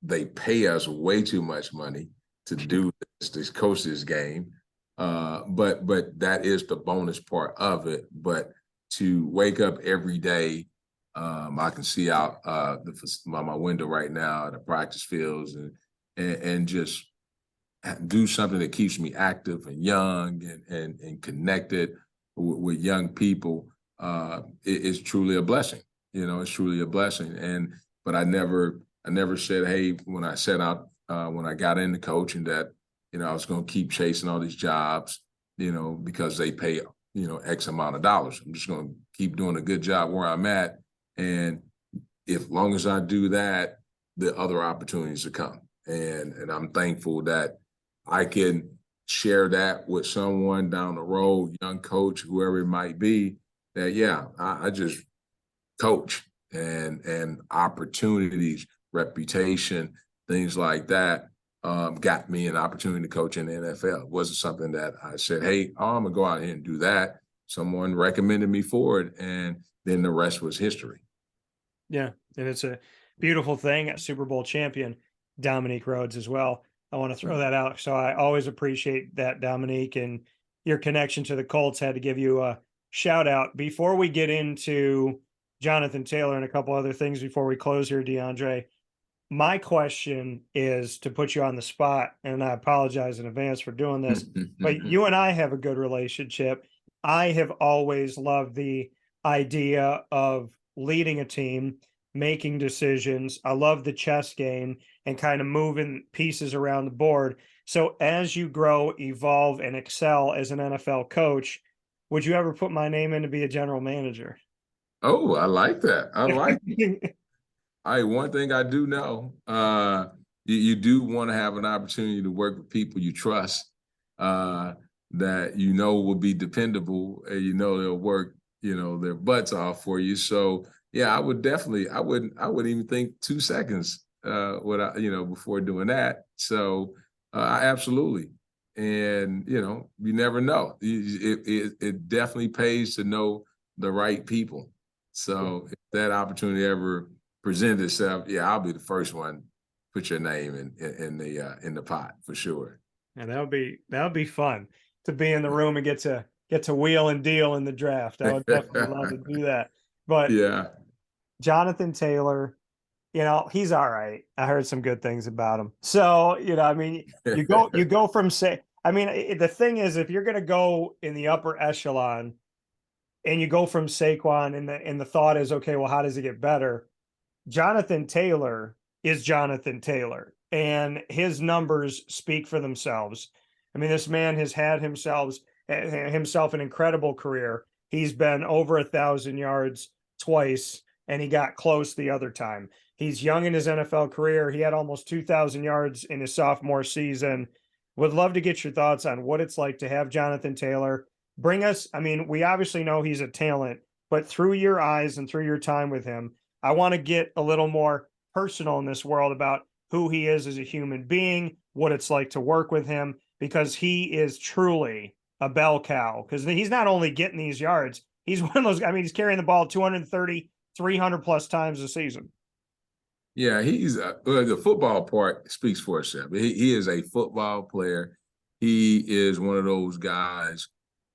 they pay us way too much money to do this coach this game. But that is the bonus part of it. But to wake up every day, I can see out my window right now, the practice fields, and just do something that keeps me active and young and connected with young people. It's truly a blessing. You know, it's truly a blessing. But I never said, hey, when I set out, when I got into coaching, that, you know, I was going to keep chasing all these jobs, you know, because they pay, you know, X amount of dollars. I'm just going to keep doing a good job where I'm at. And as long as I do that, the other opportunities will come. And I'm thankful that I can share that with someone down the road, young coach, whoever it might be, that, yeah, I just coach, and opportunities, reputation, things like that got me an opportunity to coach in the NFL. It wasn't something that I said, hey, I'm going to go out here and do that. Someone recommended me for it, and then the rest was history. Yeah, and it's a beautiful thing. A Super Bowl champion, Dominique Rhodes, as well. I want to throw that out. So I always appreciate that, Dominique, and your connection to the Colts. Had to give you a shout out. Before we get into Jonathan Taylor and a couple other things before we close here, DeAndre, my question is, to put you on the spot, and I apologize in advance for doing this, but you and I have a good relationship. I have always loved the idea of leading a team, making decisions. I love the chess game and kind of moving pieces around the board. So as you grow, evolve, and excel as an NFL coach, would you ever put my name in to be a general manager? Oh, I like that. I like it. One thing I do know, you do want to have an opportunity to work with people you trust, that you know will be dependable, and you know they'll work, you know, their butts off for you. So yeah, I would definitely, I wouldn't even think 2 seconds before doing that. So I absolutely. And, you know, you never know. It definitely pays to know the right people. So if that opportunity ever presented itself, yeah, I'll be the first one. Put your name in the pot for sure. And that would be fun to be in the room and get to wheel and deal in the draft. I would definitely love to do that. But yeah, Jonathan Taylor, you know, he's all right. I heard some good things about him. So, you know, I mean, you go from the thing is, if you're going to go in the upper echelon and you go from Saquon, and the thought is, okay, well, how does it get better? Jonathan Taylor is Jonathan Taylor, and his numbers speak for themselves. I mean, this man has had himself an incredible career. He's been over 1,000 yards twice, and he got close the other time. He's young in his NFL career. He had almost 2,000 yards in his sophomore season. Would love to get your thoughts on what it's like to have Jonathan Taylor bring us. I mean, we obviously know he's a talent, but through your eyes and through your time with him, I want to get a little more personal in this world about who he is as a human being, what it's like to work with him, because he is truly a bell cow. Because he's not only getting these yards, he's one of those, I mean, he's carrying the ball 230, 300 plus times a season. Yeah, he's the football part speaks for itself. He is a football player. He is one of those guys.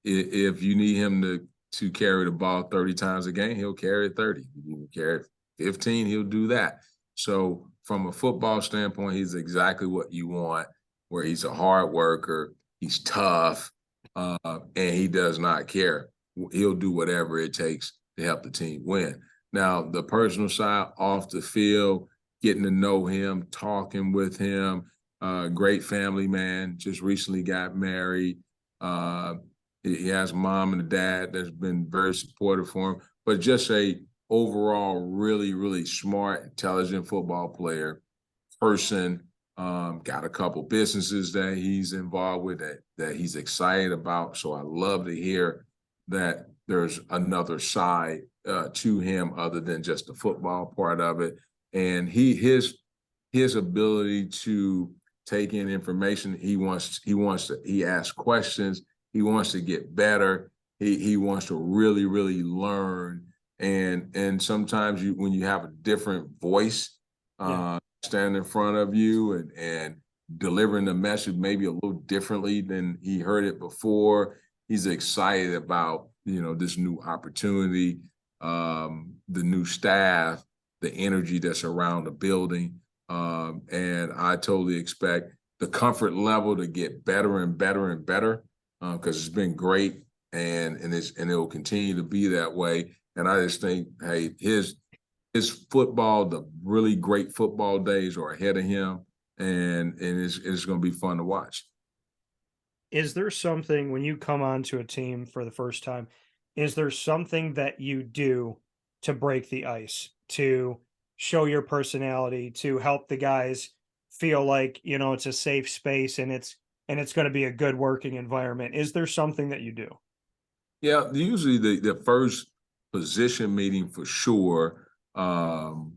If you need him to carry the ball 30 times a game, he'll carry it 30. If you need to carry it 15, he'll do that. So from a football standpoint, he's exactly what you want, where he's a hard worker, he's tough, and he does not care. He'll do whatever it takes to help the team win. Now, the personal side off the field, getting to know him, talking with him, great family man, just recently got married. He has a mom and a dad that's been very supportive for him, but just a overall really, really smart, intelligent football player, person, got a couple businesses that he's involved with that he's excited about. So I love to hear that there's another side to him other than just the football part of it. And his ability to take in information, he asks questions, he wants to get better, he wants to really, really learn. And sometimes when you have a different voice standing in front of you and delivering the message maybe a little differently than he heard it before, he's excited about, this new opportunity, the new staff, the energy that's around the building. And I totally expect the comfort level to get better and better and better because it's been great and it will continue to be that way. And I just think, hey, his football, the really great football days are ahead of him, and it's going to be fun to watch. Is there something when you come onto a team for the first time, is there something that you do to break the ice, to show your personality, to help the guys feel like, it's a safe space and it's going to be a good working environment? Is there something that you do? Yeah, usually the first position meeting for sure. When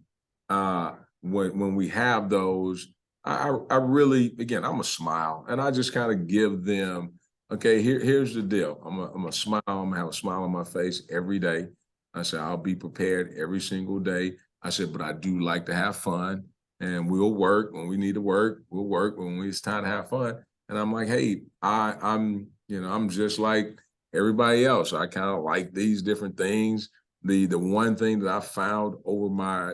we have those, I really, again, I'm a smile, and I just kind of give them, okay, here's the deal. I'm a smile. I'm gonna have a smile on my face every day. I said I'll be prepared every single day. I said, but I do like to have fun, and we'll work when we need to work. We'll work when it's time to have fun. And I'm like, hey, I'm just like everybody else. I kind of like these different things. The one thing that I found over my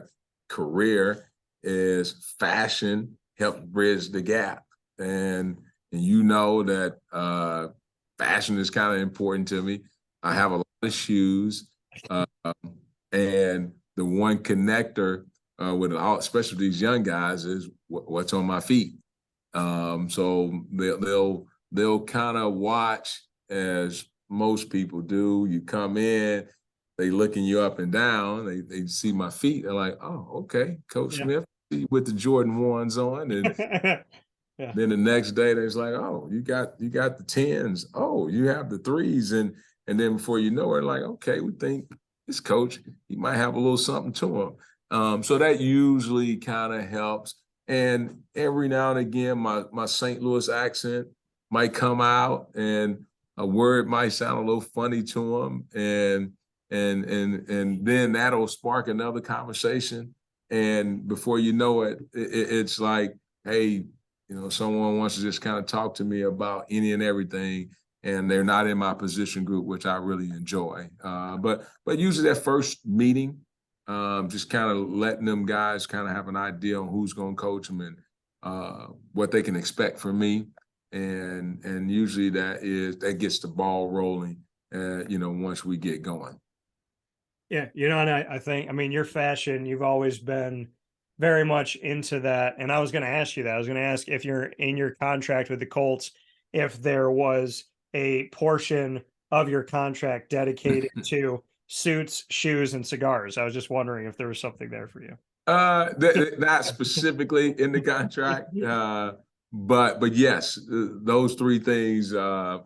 career is fashion helps bridge the gap. And that fashion is kind of important to me. I have a lot of shoes. And the one connector with all, especially these young guys, is what's on my feet. So they'll kind of watch as most people do. You come in, they looking you up and down. They see my feet. They're like, oh, okay, Coach Smith with the Jordan 1s on. And then the next day, they're like, oh, you got the 10s. Oh, you have the 3s. And then before you know it, like, okay, we think this coach, he might have a little something to him. So that usually kind of helps. And every now and again, my St. Louis accent might come out and a word might sound a little funny to them. And then that'll spark another conversation. And before you know it, it's like, hey, someone wants to just kind of talk to me about any and everything, and they're not in my position group, which I really enjoy. But usually that first meeting, just kind of letting them guys kind of have an idea on who's going to coach them and what they can expect from me. And usually that gets the ball rolling, once we get going. Yeah. And I think, your fashion, you've always been very much into that. And I was going to ask you that. I was going to ask if you're in your contract with the Colts, if there was a portion of your contract dedicated to suits, shoes, and cigars. I was just wondering if there was something there for you. Not specifically in the contract. but yes, those three things I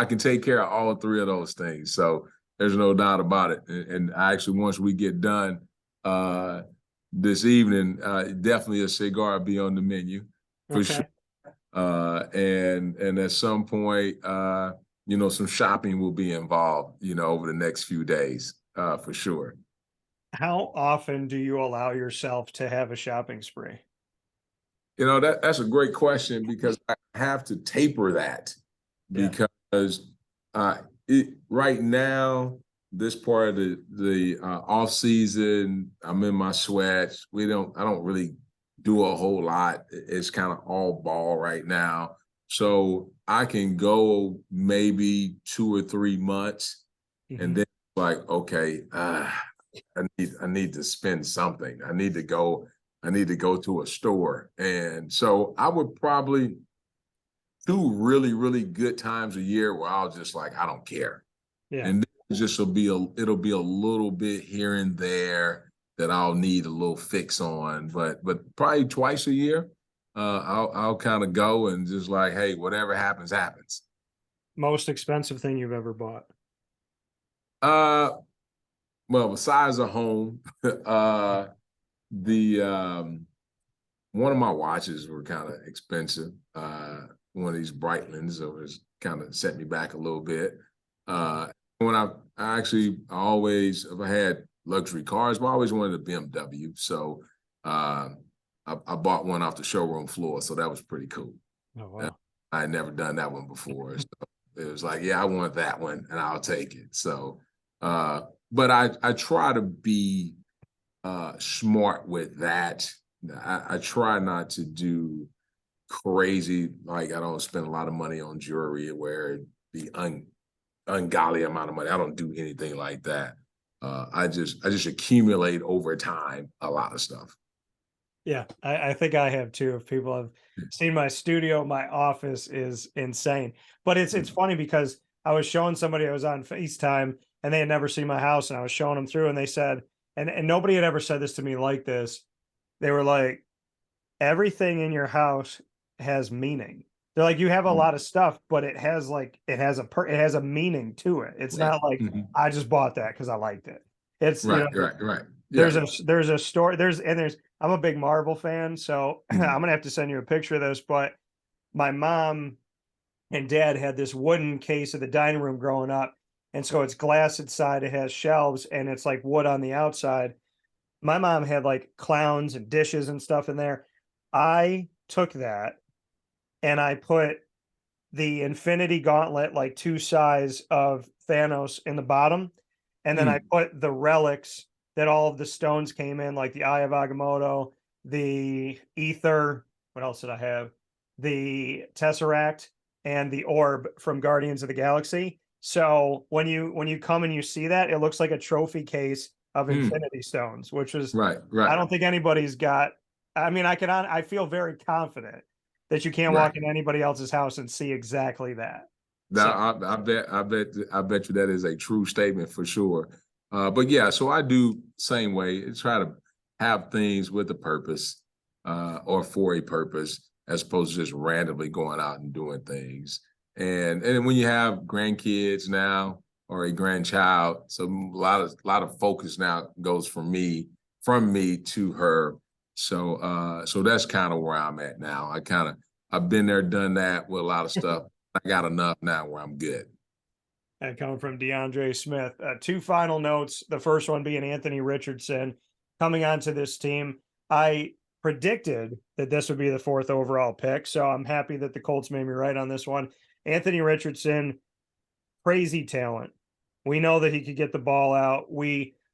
can take care of all three of those things. So there's no doubt about it. And actually, once we get done this evening, definitely a cigar will be on the menu for sure. And at some point, some shopping will be involved, over the next few days, for sure. How often do you allow yourself to have a shopping spree? That's a great question, because I have to taper that, because right now, this part of the off season, I'm in my sweats. I don't really do a whole lot. It's kind of all ball right now. So I can go maybe 2 or 3 months, and then like, okay, I need to spend something. I need to go to a store. And so I would probably 2 really, really good times a year where I'll just like, I don't care. Yeah. And it'll be a little bit here and there that I'll need a little fix on, but probably twice a year, I'll kind of go and just like, hey, whatever happens, happens. Most expensive thing you've ever bought? Well, besides a home, one of my watches were kind of expensive. One of these Breitlands, so it's kind of set me back a little bit. When I always, if I had luxury cars, but I always wanted a BMW. So I bought one off the showroom floor. So that was pretty cool. Oh, wow. I had never done that one before. So it was like, yeah, I want that one and I'll take it. So, but I try to be smart with that. I try not to do crazy, like I don't spend a lot of money on jewelry where it be ungodly amount of money. I don't do anything like that. I just accumulate over time a lot of stuff. Yeah, I think I have too. If people have seen my studio, my office is insane. But it's funny because I was showing somebody, I was on FaceTime and they had never seen my house, and I was showing them through, and they said, and nobody had ever said this to me like this. They were like, everything in your house has meaning. They're like, you have a lot of stuff, but it has a meaning to it. It's not like I just bought that because I liked it. It's right. Yeah. There's a story. I'm a big Marvel fan, so I'm gonna have to send you a picture of this. But my mom and dad had this wooden case of the dining room growing up, and so it's glass inside. It has shelves, and it's like wood on the outside. My mom had like clowns and dishes and stuff in there. I took that and I put the Infinity Gauntlet, like 2 size of Thanos in the bottom. And then I put the relics that all of the stones came in, like the Eye of Agamotto, the Ether. What else did I have? The Tesseract and the Orb from Guardians of the Galaxy. So when you come and you see that, it looks like a trophy case of Infinity Stones, which is right. I don't think anybody's got. I mean, I feel very confident that you can't walk in anybody else's house and see exactly that. Now, I bet you that is a true statement for sure. But yeah, so I do same way. Try to have things with a purpose, or for a purpose, as opposed to just randomly going out and doing things. And when you have grandkids now or a grandchild, so a lot of focus now goes from me to her. So that's kind of where I'm at now. I've been there, done that with a lot of stuff. I got enough now where I'm good. And coming from DeAndre Smith. 2 final notes. The first one being Anthony Richardson coming onto this team. I predicted that this would be the 4th overall pick, so I'm happy that the Colts made me right on this one. Anthony Richardson, crazy talent. We know that he could get the ball out.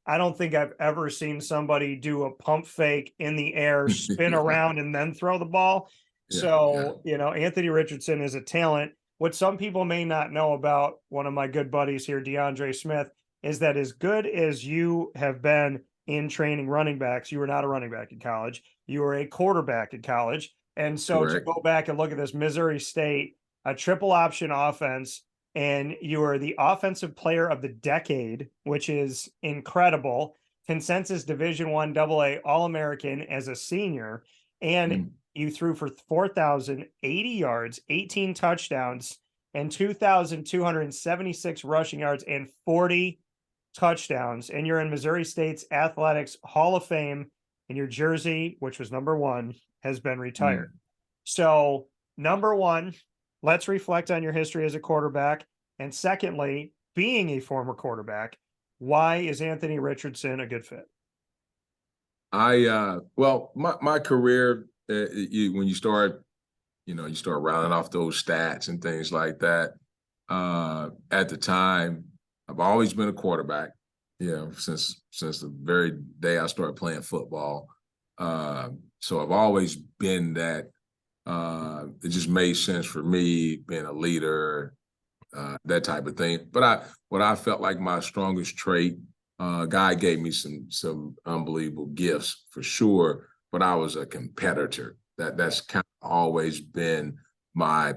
I don't think I've ever seen somebody do a pump fake in the air, spin around, and then throw the ball. So, Anthony Richardson is a talent. What some people may not know about one of my good buddies here, DeAndre Smith, is that as good as you have been in training running backs, you were not a running back in college. You were a quarterback in college. And so to go back and look at this Missouri State, a triple option offense, and you are the offensive player of the decade, which is incredible. Consensus Division I AA All-American as a senior. And you threw for 4,080 yards, 18 touchdowns, and 2,276 rushing yards and 40 touchdowns. And you're in Missouri State's Athletics Hall of Fame, and your jersey, which was number 1, has been retired. So, number 1, let's reflect on your history as a quarterback. And secondly, being a former quarterback, why is Anthony Richardson a good fit? Well, my career, when you start, you start rounding off those stats and things like that. At the time, I've always been a quarterback, since the very day I started playing football. So I've always been that. It just made sense for me being a leader, that type of thing. But what I felt like my strongest trait, God gave me some unbelievable gifts for sure, but I was a competitor. That's kind of always been I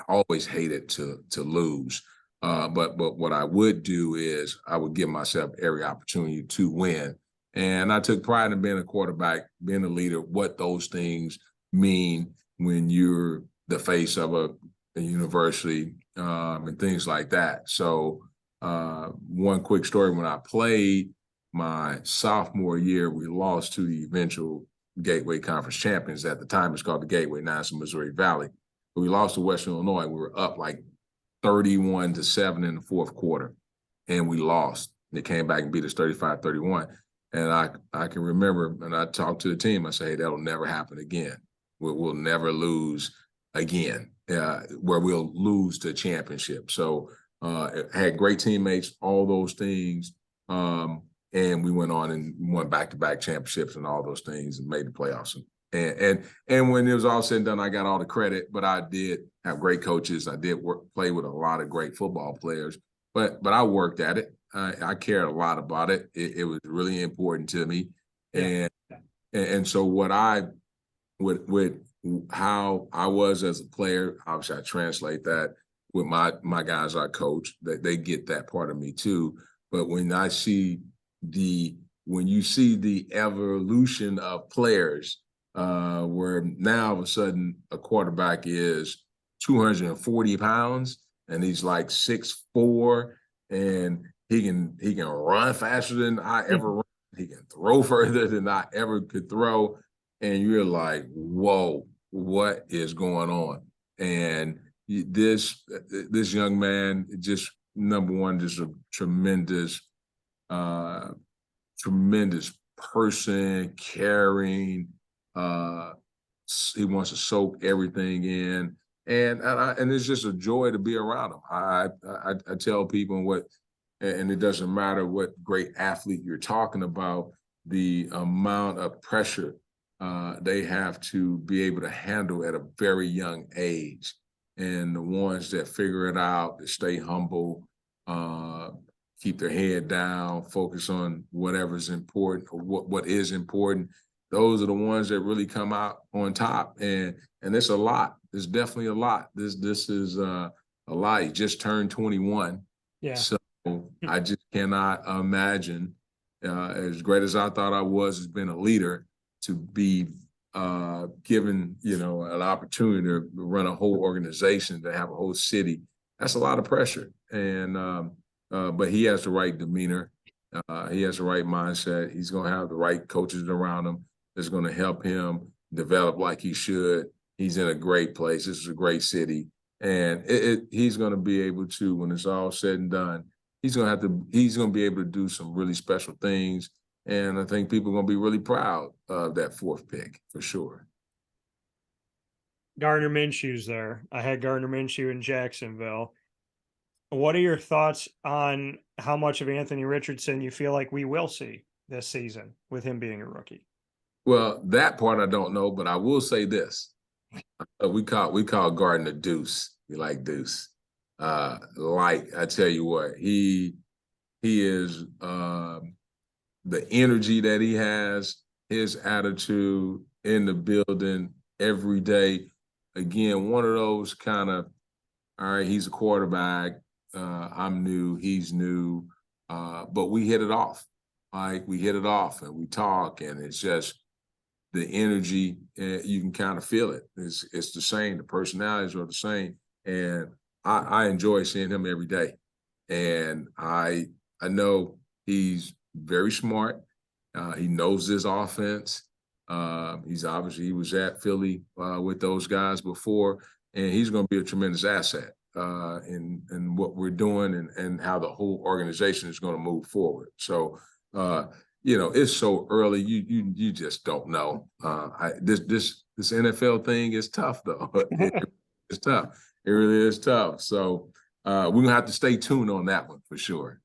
always hated to lose. But what I would do is I would give myself every opportunity to win. And I took pride in being a quarterback, being a leader, what those things mean when you're the face of a university, and things like that. So one quick story, when I played my sophomore year, we lost to the eventual Gateway Conference champions. At the time, it's called the Gateway, now it's the Missouri Valley. But we lost to Western Illinois. We were up like 31-7 in the fourth quarter, and we lost. They came back and beat us 35-31. And I can remember, and I talked to the team, I say, hey, that'll never happen again. We'll never lose again, where we'll lose the championship. So had great teammates, all those things. And we went on and won back-to-back championships and all those things and made the playoffs. And when it was all said and done, I got all the credit, but I did have great coaches. I did play with a lot of great football players, but I worked at it. I cared a lot about it. It was really important to me. Yeah. And so what with how I was as a player, obviously I translate that with my guys I coach, that they get that part of me too. But when you see the evolution of players, where now all of a sudden a quarterback is 240 pounds and he's like 6'4", and he can run faster than I ever run. He can throw further than I ever could throw. And you're like, whoa, what is going on? And this young man, just number one, just a tremendous person, caring. He wants to soak everything in, and it's just a joy to be around him. I tell people and it doesn't matter what great athlete you're talking about, the amount of pressure they have to be able to handle at a very young age, and the ones that figure it out, that stay humble, keep their head down, focus on whatever's important or what is important. Those are the ones that really come out on top. And it's a lot. It's definitely a lot. This is a lot. He just turned 21. Yeah. So I just cannot imagine, as great as I thought I was as being a leader, to be given, an opportunity to run a whole organization, to have a whole city. That's a lot of pressure. And but he has the right demeanor. He has the right mindset. He's going to have the right coaches around him that's going to help him develop like he should. He's in a great place. This is a great city. And he's going to be able to, when it's all said and done, he's going to be able to do some really special things. And I think people are going to be really proud of that fourth pick for sure. Gardner Minshew's there. I had Gardner Minshew in Jacksonville. What are your thoughts on how much of Anthony Richardson you feel like we will see this season with him being a rookie? Well, that part I don't know, but I will say this. We call Gardner Deuce. We like Deuce. Like, I tell you what, he is the energy that he has, his attitude in the building every day. Again, one of those kind of, all right, he's a quarterback. I'm new, he's new, but we hit it off. Like, we hit it off and we talk, and it's just, the energy, you can kind of feel it. It's the same. The personalities are the same, and I enjoy seeing him every day. And I know he's very smart. He knows this offense. He was at Philly with those guys before, and he's going to be a tremendous asset in what we're doing and how the whole organization is going to move forward. So, it's so early. You just don't know. This NFL thing is tough, though. It's tough. It really is tough. So we're gonna have to stay tuned on that one for sure.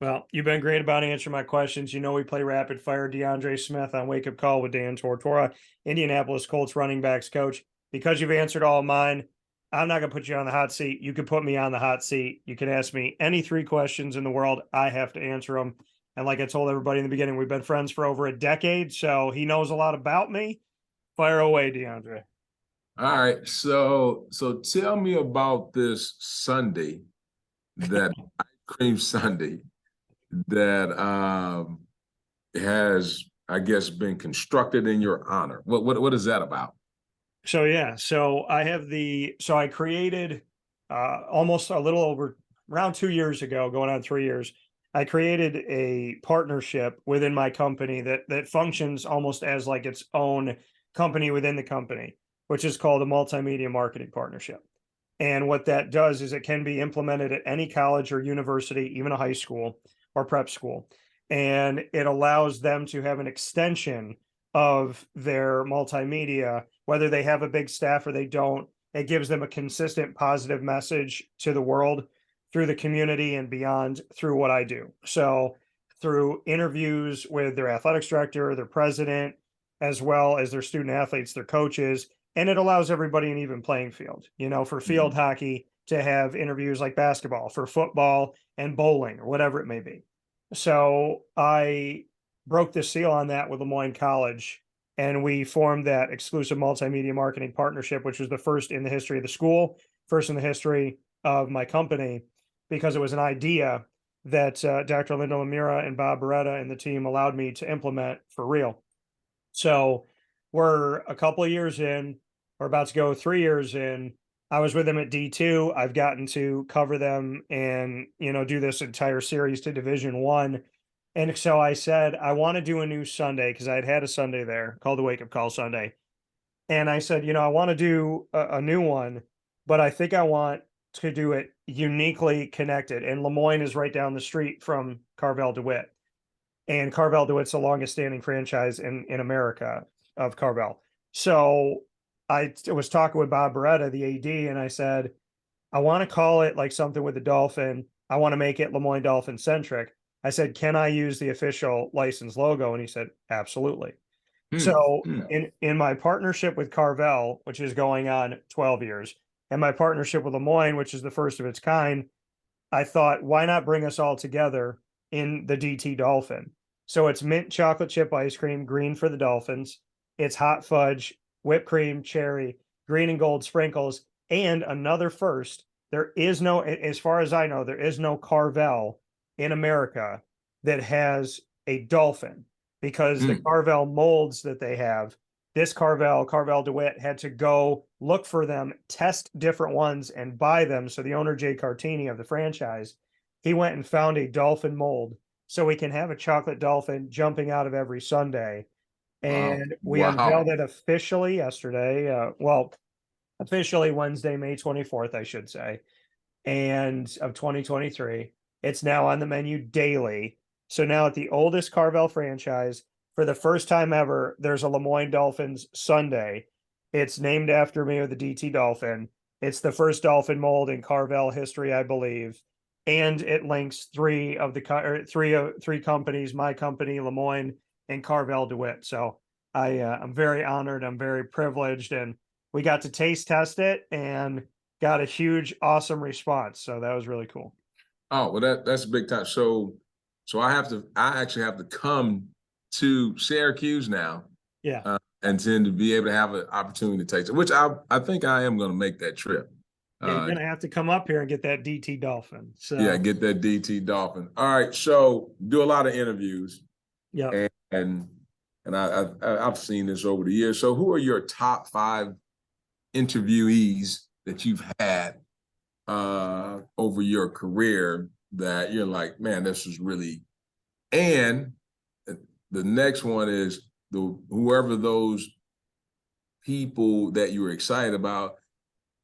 Well, you've been great about answering my questions. We play rapid fire. DeAndre Smith on Wake Up Call with Dan Tortora, Indianapolis Colts Running Backs coach. Because you've answered all of mine, I'm not going to put you on the hot seat. You can put me on the hot seat. You can ask me any 3 questions in the world. I have to answer them. And like I told everybody in the beginning, we've been friends for over a decade, so he knows a lot about me. Fire away, DeAndre. All right. So tell me about this Sunday, that ice cream Sunday that has, I guess, been constructed in your honor. What is that about? So I created almost a little over around 2 years ago, going on 3 years. I created a partnership within my company that functions almost as like its own company within the company, which is called a multimedia marketing partnership. And what that does is it can be implemented at any college or university, even a high school or prep school. And it allows them to have an extension of their multimedia, whether they have a big staff or they don't. It gives them a consistent positive message to the world through the community and beyond through what I do. So through interviews with their athletics director, their president, as well as their student athletes, their coaches, and it allows everybody an even playing field, for field hockey to have interviews like basketball, for football and bowling or whatever it may be. So I broke the seal on that with Lemoyne College, and we formed that exclusive multimedia marketing partnership, which was the first in the history of the school, first in the history of my company, because it was an idea that Dr. Linda Lemira and Bob Beretta and the team allowed me to implement for real. So we're a couple of years in, we're about to go 3 years in. I was with them at D2. I've gotten to cover them and, do this entire series to Division I. And so I said, I want to do a new Sunday because I had a Sunday there called the Wake Up Call Sunday. And I said, I want to do a new one, but I think I want to do it uniquely connected. And Lemoyne is right down the street from Carvel DeWitt. And Carvel DeWitt's the longest standing franchise in America of Carvel. So I was talking with Bob Beretta, the AD, and I said, I want to call it like something with the Dolphin. I want to make it Lemoyne Dolphin centric. I said, can I use the official license logo? And he said, absolutely. So in my partnership with Carvel, which is going on 12 years, and my partnership with Lemoyne, which is the first of its kind, I thought, why not bring us all together in the DT Dolphin? So it's mint chocolate chip ice cream, green for the Dolphins. It's hot fudge, whipped cream, cherry, green and gold sprinkles, and another first. There is no, as far as I know, there is no Carvel in America that has a dolphin, because the Carvel molds that they have, this Carvel DeWitt had to go look for them, test different ones, and buy them. So the owner, Jay Cartini of the franchise, he went and found a dolphin mold so we can have a chocolate dolphin jumping out of every Sunday. And we unveiled it officially yesterday. Officially Wednesday, May 24th, I should say, and of 2023. It's now on the menu daily. So now at the oldest Carvel franchise, for the first time ever, there's a Lemoyne Dolphins Sunday. It's named after me, with the DT Dolphin. It's the first dolphin mold in Carvel history, I believe. And it links three companies, my company, Lemoyne, and Carvel DeWitt. So I'm very honored. I'm very privileged. And we got to taste test it and got a huge, awesome response. So that was really cool. Oh, well, that's big time. So I actually have to come to Syracuse now. Yeah. And then to be able to have an opportunity to taste it, which I think I am going to make that trip. Yeah, you're going to have to come up here and get that DT Dolphin. So yeah, get that DT Dolphin. All right. So do a lot of interviews. Yeah. And and I've seen this over the years. So who are your top 5 interviewees that you've had over your career that you're like, man, this is really, and the next one is whoever those people that you were excited about,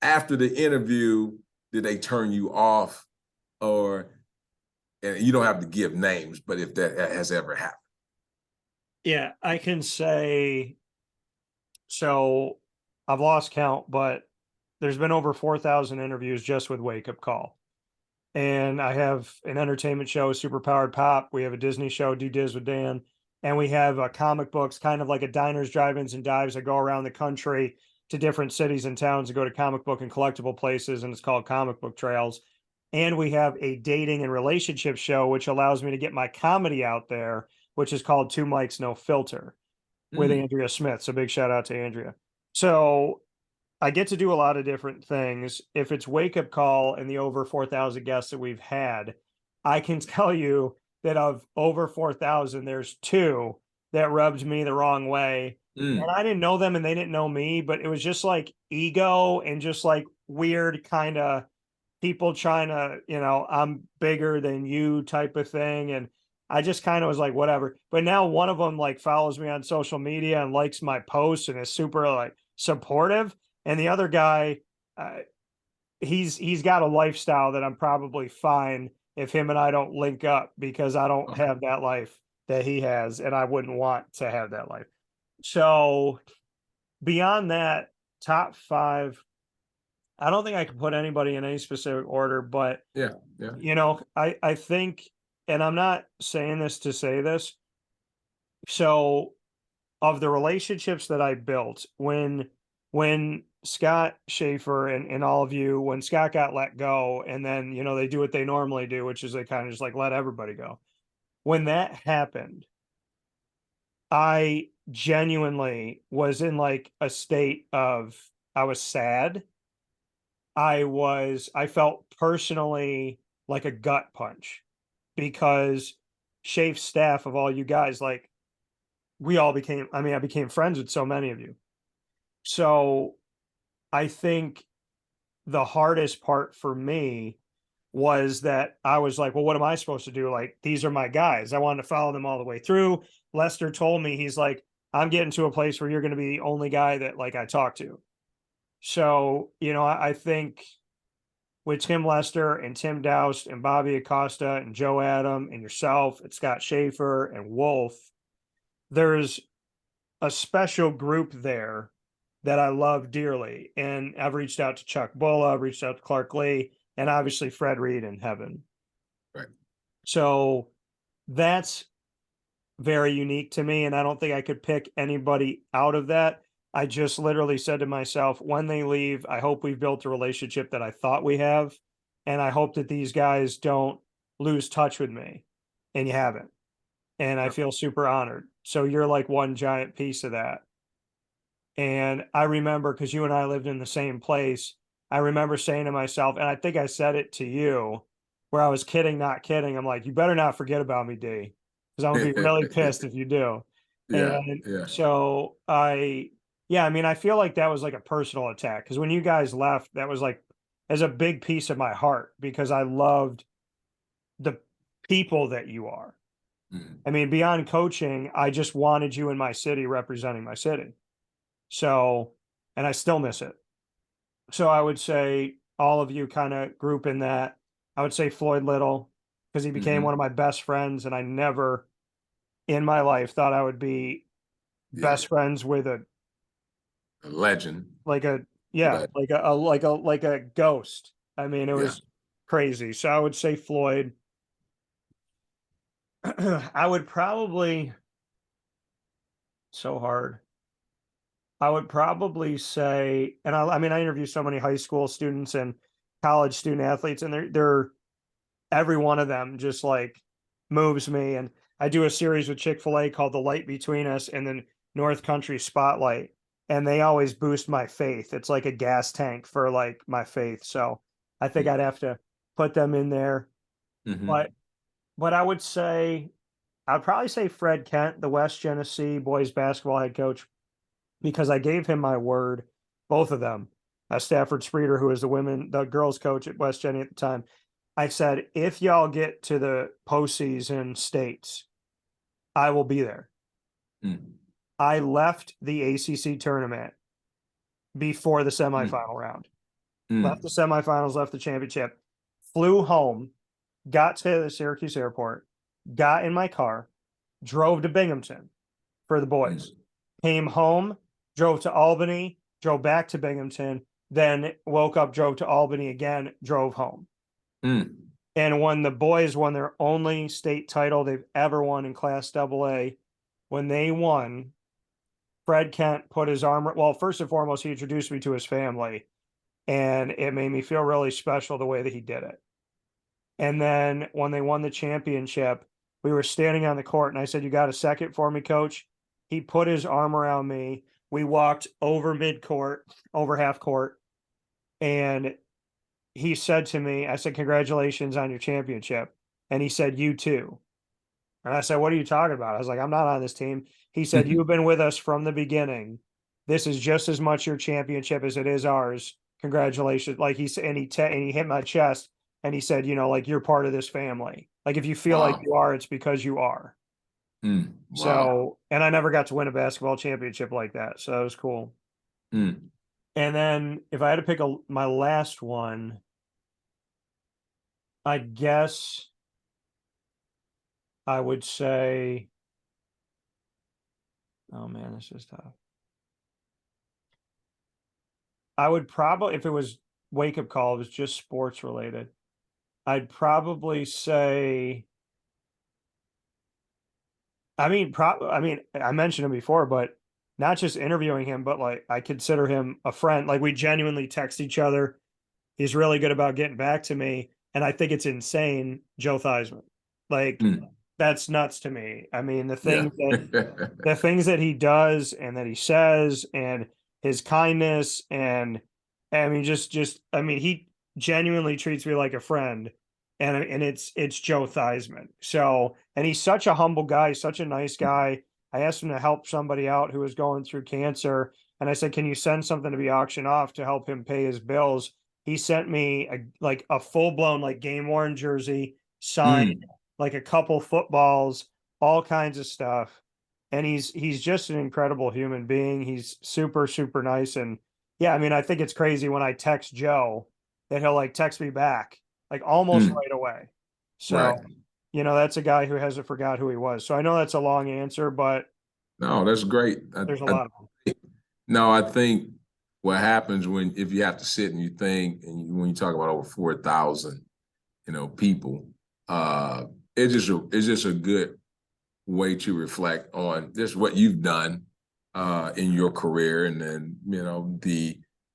after the interview, did they turn you off? Or, and you don't have to give names, but if that has ever happened. Yeah, I can say, so I've lost count, but there's been over 4,000 interviews just with Wake Up Call. And I have an entertainment show, Super Powered Pop. We have a Disney show, Do Diz with Dan. And we have comic books, kind of like a diners, drive-ins, and dives that go around the country to different cities and towns to go to comic book and collectible places. And it's called Comic Book Trails. And we have a dating and relationship show, which allows me to get my comedy out there, which is called Two Mics, No Filter with Andrea Smith. So big shout out to Andrea. So I get to do a lot of different things. If it's Wake Up Call and the over 4,000 guests that we've had, I can tell you that of over 4,000, there's 2 that rubbed me the wrong way. And I didn't know them and they didn't know me, but it was just like ego and just like weird kind of people trying to, I'm bigger than you type of thing. And I just kind of was like, whatever. But now one of them like follows me on social media and likes my posts and is super like supportive. And the other guy, he's got a lifestyle that I'm probably fine if him and I don't link up, because I don't have that life that he has, and I wouldn't want to have that life. So beyond that, top 5, I don't think I can put anybody in any specific order, but yeah. I think, and I'm not saying this to say this. So of the relationships that I built when Scott Schaefer and all of you, when Scott got let go, and then, they do what they normally do, which is they kind of just like let everybody go. When that happened, I genuinely was in like a state of, I was sad. I felt personally like a gut punch, because Shafe's staff of all you guys, like I became friends with so many of you. So I think the hardest part for me was that I was like, well, what am I supposed to do? Like, these are my guys. I wanted to follow them all the way through. Lester told me, he's like, I'm getting to a place where you're going to be the only guy that like I talk to. So, I think with Tim Lester and Tim Doust and Bobby Acosta and Joe Adam and yourself and Scott Schaefer and Wolf, there's a special group there that I love dearly. And I've reached out to Chuck Bulla, I've reached out to Clark Lee, and obviously Fred Reed in heaven. Right. So that's very unique to me. And I don't think I could pick anybody out of that. I just literally said to myself, when they leave, I hope we've built a relationship that I thought we have. And I hope that these guys don't lose touch with me. And you haven't. And I feel super honored. So you're like one giant piece of that. And I remember, because you and I lived in the same place, I remember saying to myself, and I think I said it to you, where I was kidding, not kidding. I'm like, you better not forget about me, D, because I'm gonna be really pissed if you do. And so I feel like that was like a personal attack, because when you guys left, that was like, as a big piece of my heart, because I loved the people that you are. I mean, beyond coaching, I just wanted you in my city representing my city. So, and I still miss it. So I would say all of you kind of group in that. I would say Floyd Little, because he became one of my best friends, and I never in my life thought I would be best friends with a legend. Like a ghost. I mean, it was crazy. So I would say Floyd. I would probably, so hard. I would probably say, and I interview so many high school students and college student athletes, and they're every one of them just like moves me. And I do a series with Chick-fil-A called The Light Between Us and then North Country Spotlight, and they always boost my faith. It's like a gas tank for like my faith. So I think I'd have to put them in there. But I would say I'd probably say Fred Kent, the West Genesee boys basketball head coach, because I gave him my word, both of them. Stafford Spreeder, who was the girls coach at West Genesee at the time. I said, if y'all get to the postseason states, I will be there. I left the ACC tournament before the semifinal round. Left the semifinals, left the championship, flew home, got to the Syracuse airport, got in my car, drove to Binghamton for the boys, came home, drove to Albany, drove back to Binghamton, then woke up, drove to Albany again, drove home. And when the boys won their only state title they've ever won in Class AA, when they won, Fred Kent put his arm. Well, first and foremost, he introduced me to his family, and it made me feel really special the way that he did it. And then when they won the championship, we were standing on the court, and I said, "You got a second for me, coach?" He put his arm around me. We walked over midcourt, over half court, and he said to me, I said, "Congratulations on your championship." And he said, "You too." And I said, "What are you talking about?" I was like, "I'm not on this team." He said, "You've been with us from the beginning. This is just as much your championship as it is ours. Congratulations." Like he said, and he hit my chest and he said, like, you're part of this family. Like, if you feel like you are, it's because you are. Wow. So, and I never got to win a basketball championship like that. So that was cool. And then if I had to pick my last one, I guess I would say, oh man, this is tough. I would probably, if it was Wake Up Call, it was just sports related, I'd probably say, I mentioned him before, but not just interviewing him, but like I consider him a friend. Like, we genuinely text each other. He's really good about getting back to me. And I think it's insane, Joe Theismann. Like, that's nuts to me. I mean, the things that he does and that he says, and his kindness, and I mean, he genuinely treats me like a friend, and it's Joe Theismann. So, and he's such a humble guy, such a nice guy. I asked him to help somebody out who was going through cancer, and I said, "Can you send something to be auctioned off to help him pay his bills?" He sent me a full blown like game worn jersey, signed, like a couple footballs, all kinds of stuff. And he's just an incredible human being. He's super, super nice. And yeah, I mean, I think it's crazy when I text Joe that he'll like text me back like almost right away. So, that's a guy who hasn't forgot who he was. So I know that's a long answer, but no, that's great. There's a lot of them. No, I think what happens if you have to sit and you think, and when you talk about over 4,000, people, it's just a good way to reflect on just what you've done in your career, and then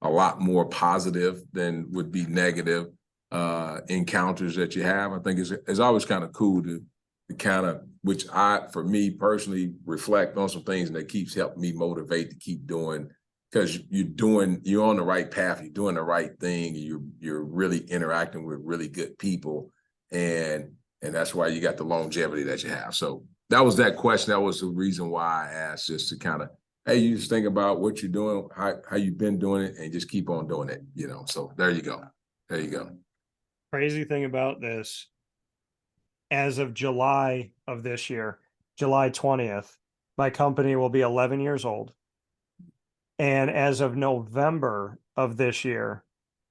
a lot more positive than would be negative encounters that you have. I think it's always kind of cool to kind of, which for me personally, reflect on some things, and that keeps helping me motivate to keep doing, because you're on the right path, you're doing the right thing, you're really interacting with really good people, and that's why you got the longevity that you have. So that was that question. That was the reason why I asked, just to kind of, hey, you just think about what you're doing, how you've been doing it, and just keep on doing it, So there you go. There you go. Crazy thing about this, as of July of this year, July 20th, my company will be 11 years old. And as of November of this year,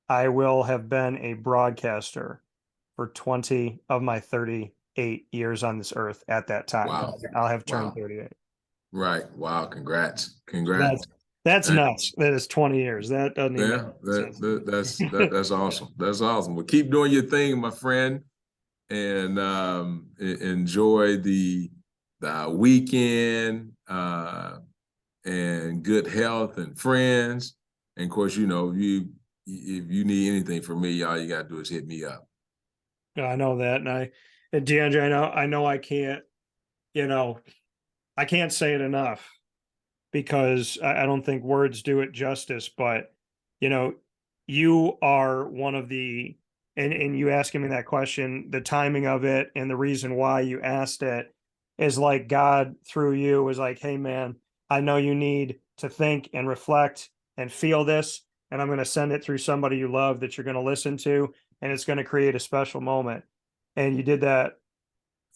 I will have been a broadcaster for 20 of my 38 years on this earth at that time. Wow. I'll have turned 38. Right. Wow. Congrats. That's nuts. That is 20 years. That doesn't even make sense. That's awesome. That's awesome. Well, keep doing your thing, my friend, and enjoy the weekend and good health and friends. And of course, if you need anything from me, all you gotta do is hit me up. I know that, and DeAndre, I know I can't, I can't say it enough, because I don't think words do it justice. But you are one of the, and you asking me that question, the timing of it and the reason why you asked it, is like God through you was like, hey man, I know you need to think and reflect and feel this, and I'm going to send it through somebody you love that you're going to listen to, and it's going to create a special moment. And you did that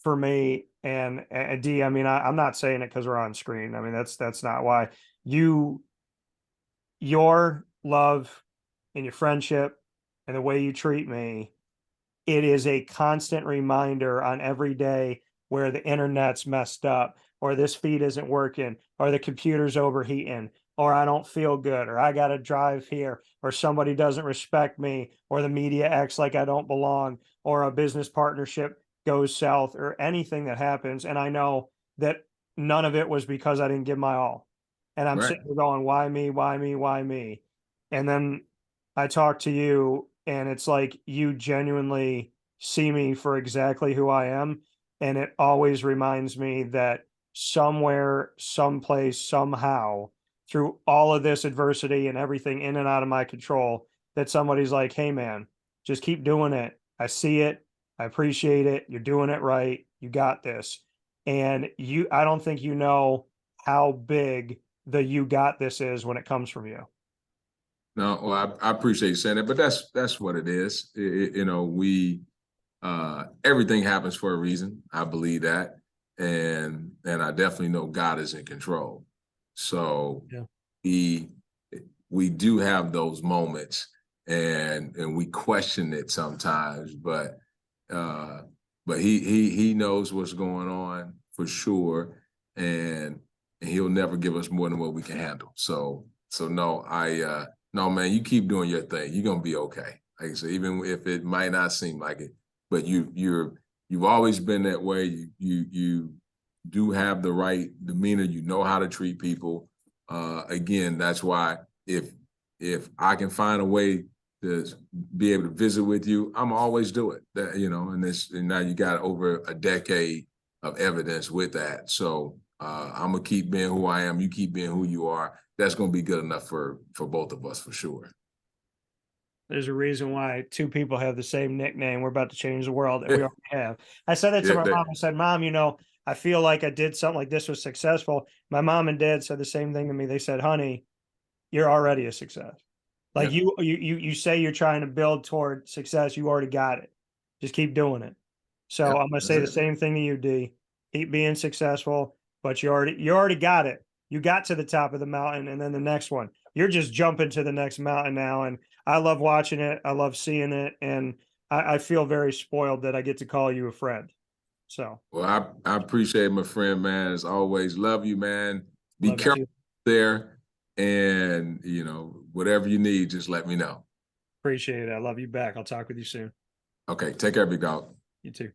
for me. And D, I mean, I'm not saying it because we're on screen. I mean, that's not why. Your love and your friendship and the way you treat me, it is a constant reminder on every day where the internet's messed up, or this feed isn't working, or the computer's overheating, or I don't feel good, or I got to drive here, or somebody doesn't respect me, or the media acts like I don't belong, or a business partnership goes south, or anything that happens. And I know that none of it was because I didn't give my all. And I'm sitting there going, why me? Why me? Why me? And then I talk to you, and it's like you genuinely see me for exactly who I am. And it always reminds me that somewhere, someplace, somehow, through all of this adversity and everything in and out of my control, that somebody's like, hey man, just keep doing it. I see it. I appreciate it. You're doing it right. You got this. And I don't think you know how big the you got this is when it comes from you. No, well, I appreciate you saying that, but that's what it is. You know, everything happens for a reason. I believe that, and I definitely know God is in control. So yeah. We do have those moments, and we question it sometimes, but he knows what's going on for sure, and he'll never give us more than what we can handle. So no, no, man, you keep doing your thing. You're gonna be okay. Like I said, even if it might not seem like it, but you've always been that way. You do have the right demeanor. You know how to treat people. Again, that's why if I can find a way to be able to visit with you, I'm always do it. That, you know, and now you got over a decade of evidence with that. So I'm gonna keep being who I am. You keep being who you are. That's going to be good enough for both of us, for sure. There's a reason why two people have the same nickname. We're about to change the world, and we already have. I said it to my mom. I said, Mom, you know, I feel like I did something like this was successful. My mom and dad said the same thing to me. They said, honey, you're already a success. Like you say you're trying to build toward success. You already got it. Just keep doing it. So I'm going to say the same thing to you, D. Keep being successful, but you already got it. You got to the top of the mountain, and then the next one. You're just jumping to the next mountain now, and I love watching it. I love seeing it, and I feel very spoiled that I get to call you a friend. So, well, I appreciate it, my friend, man. As always, love you, man. Be careful there, and you know, whatever you need, just let me know. Appreciate it. I love you back. I'll talk with you soon. Okay, take care, big dog. You too.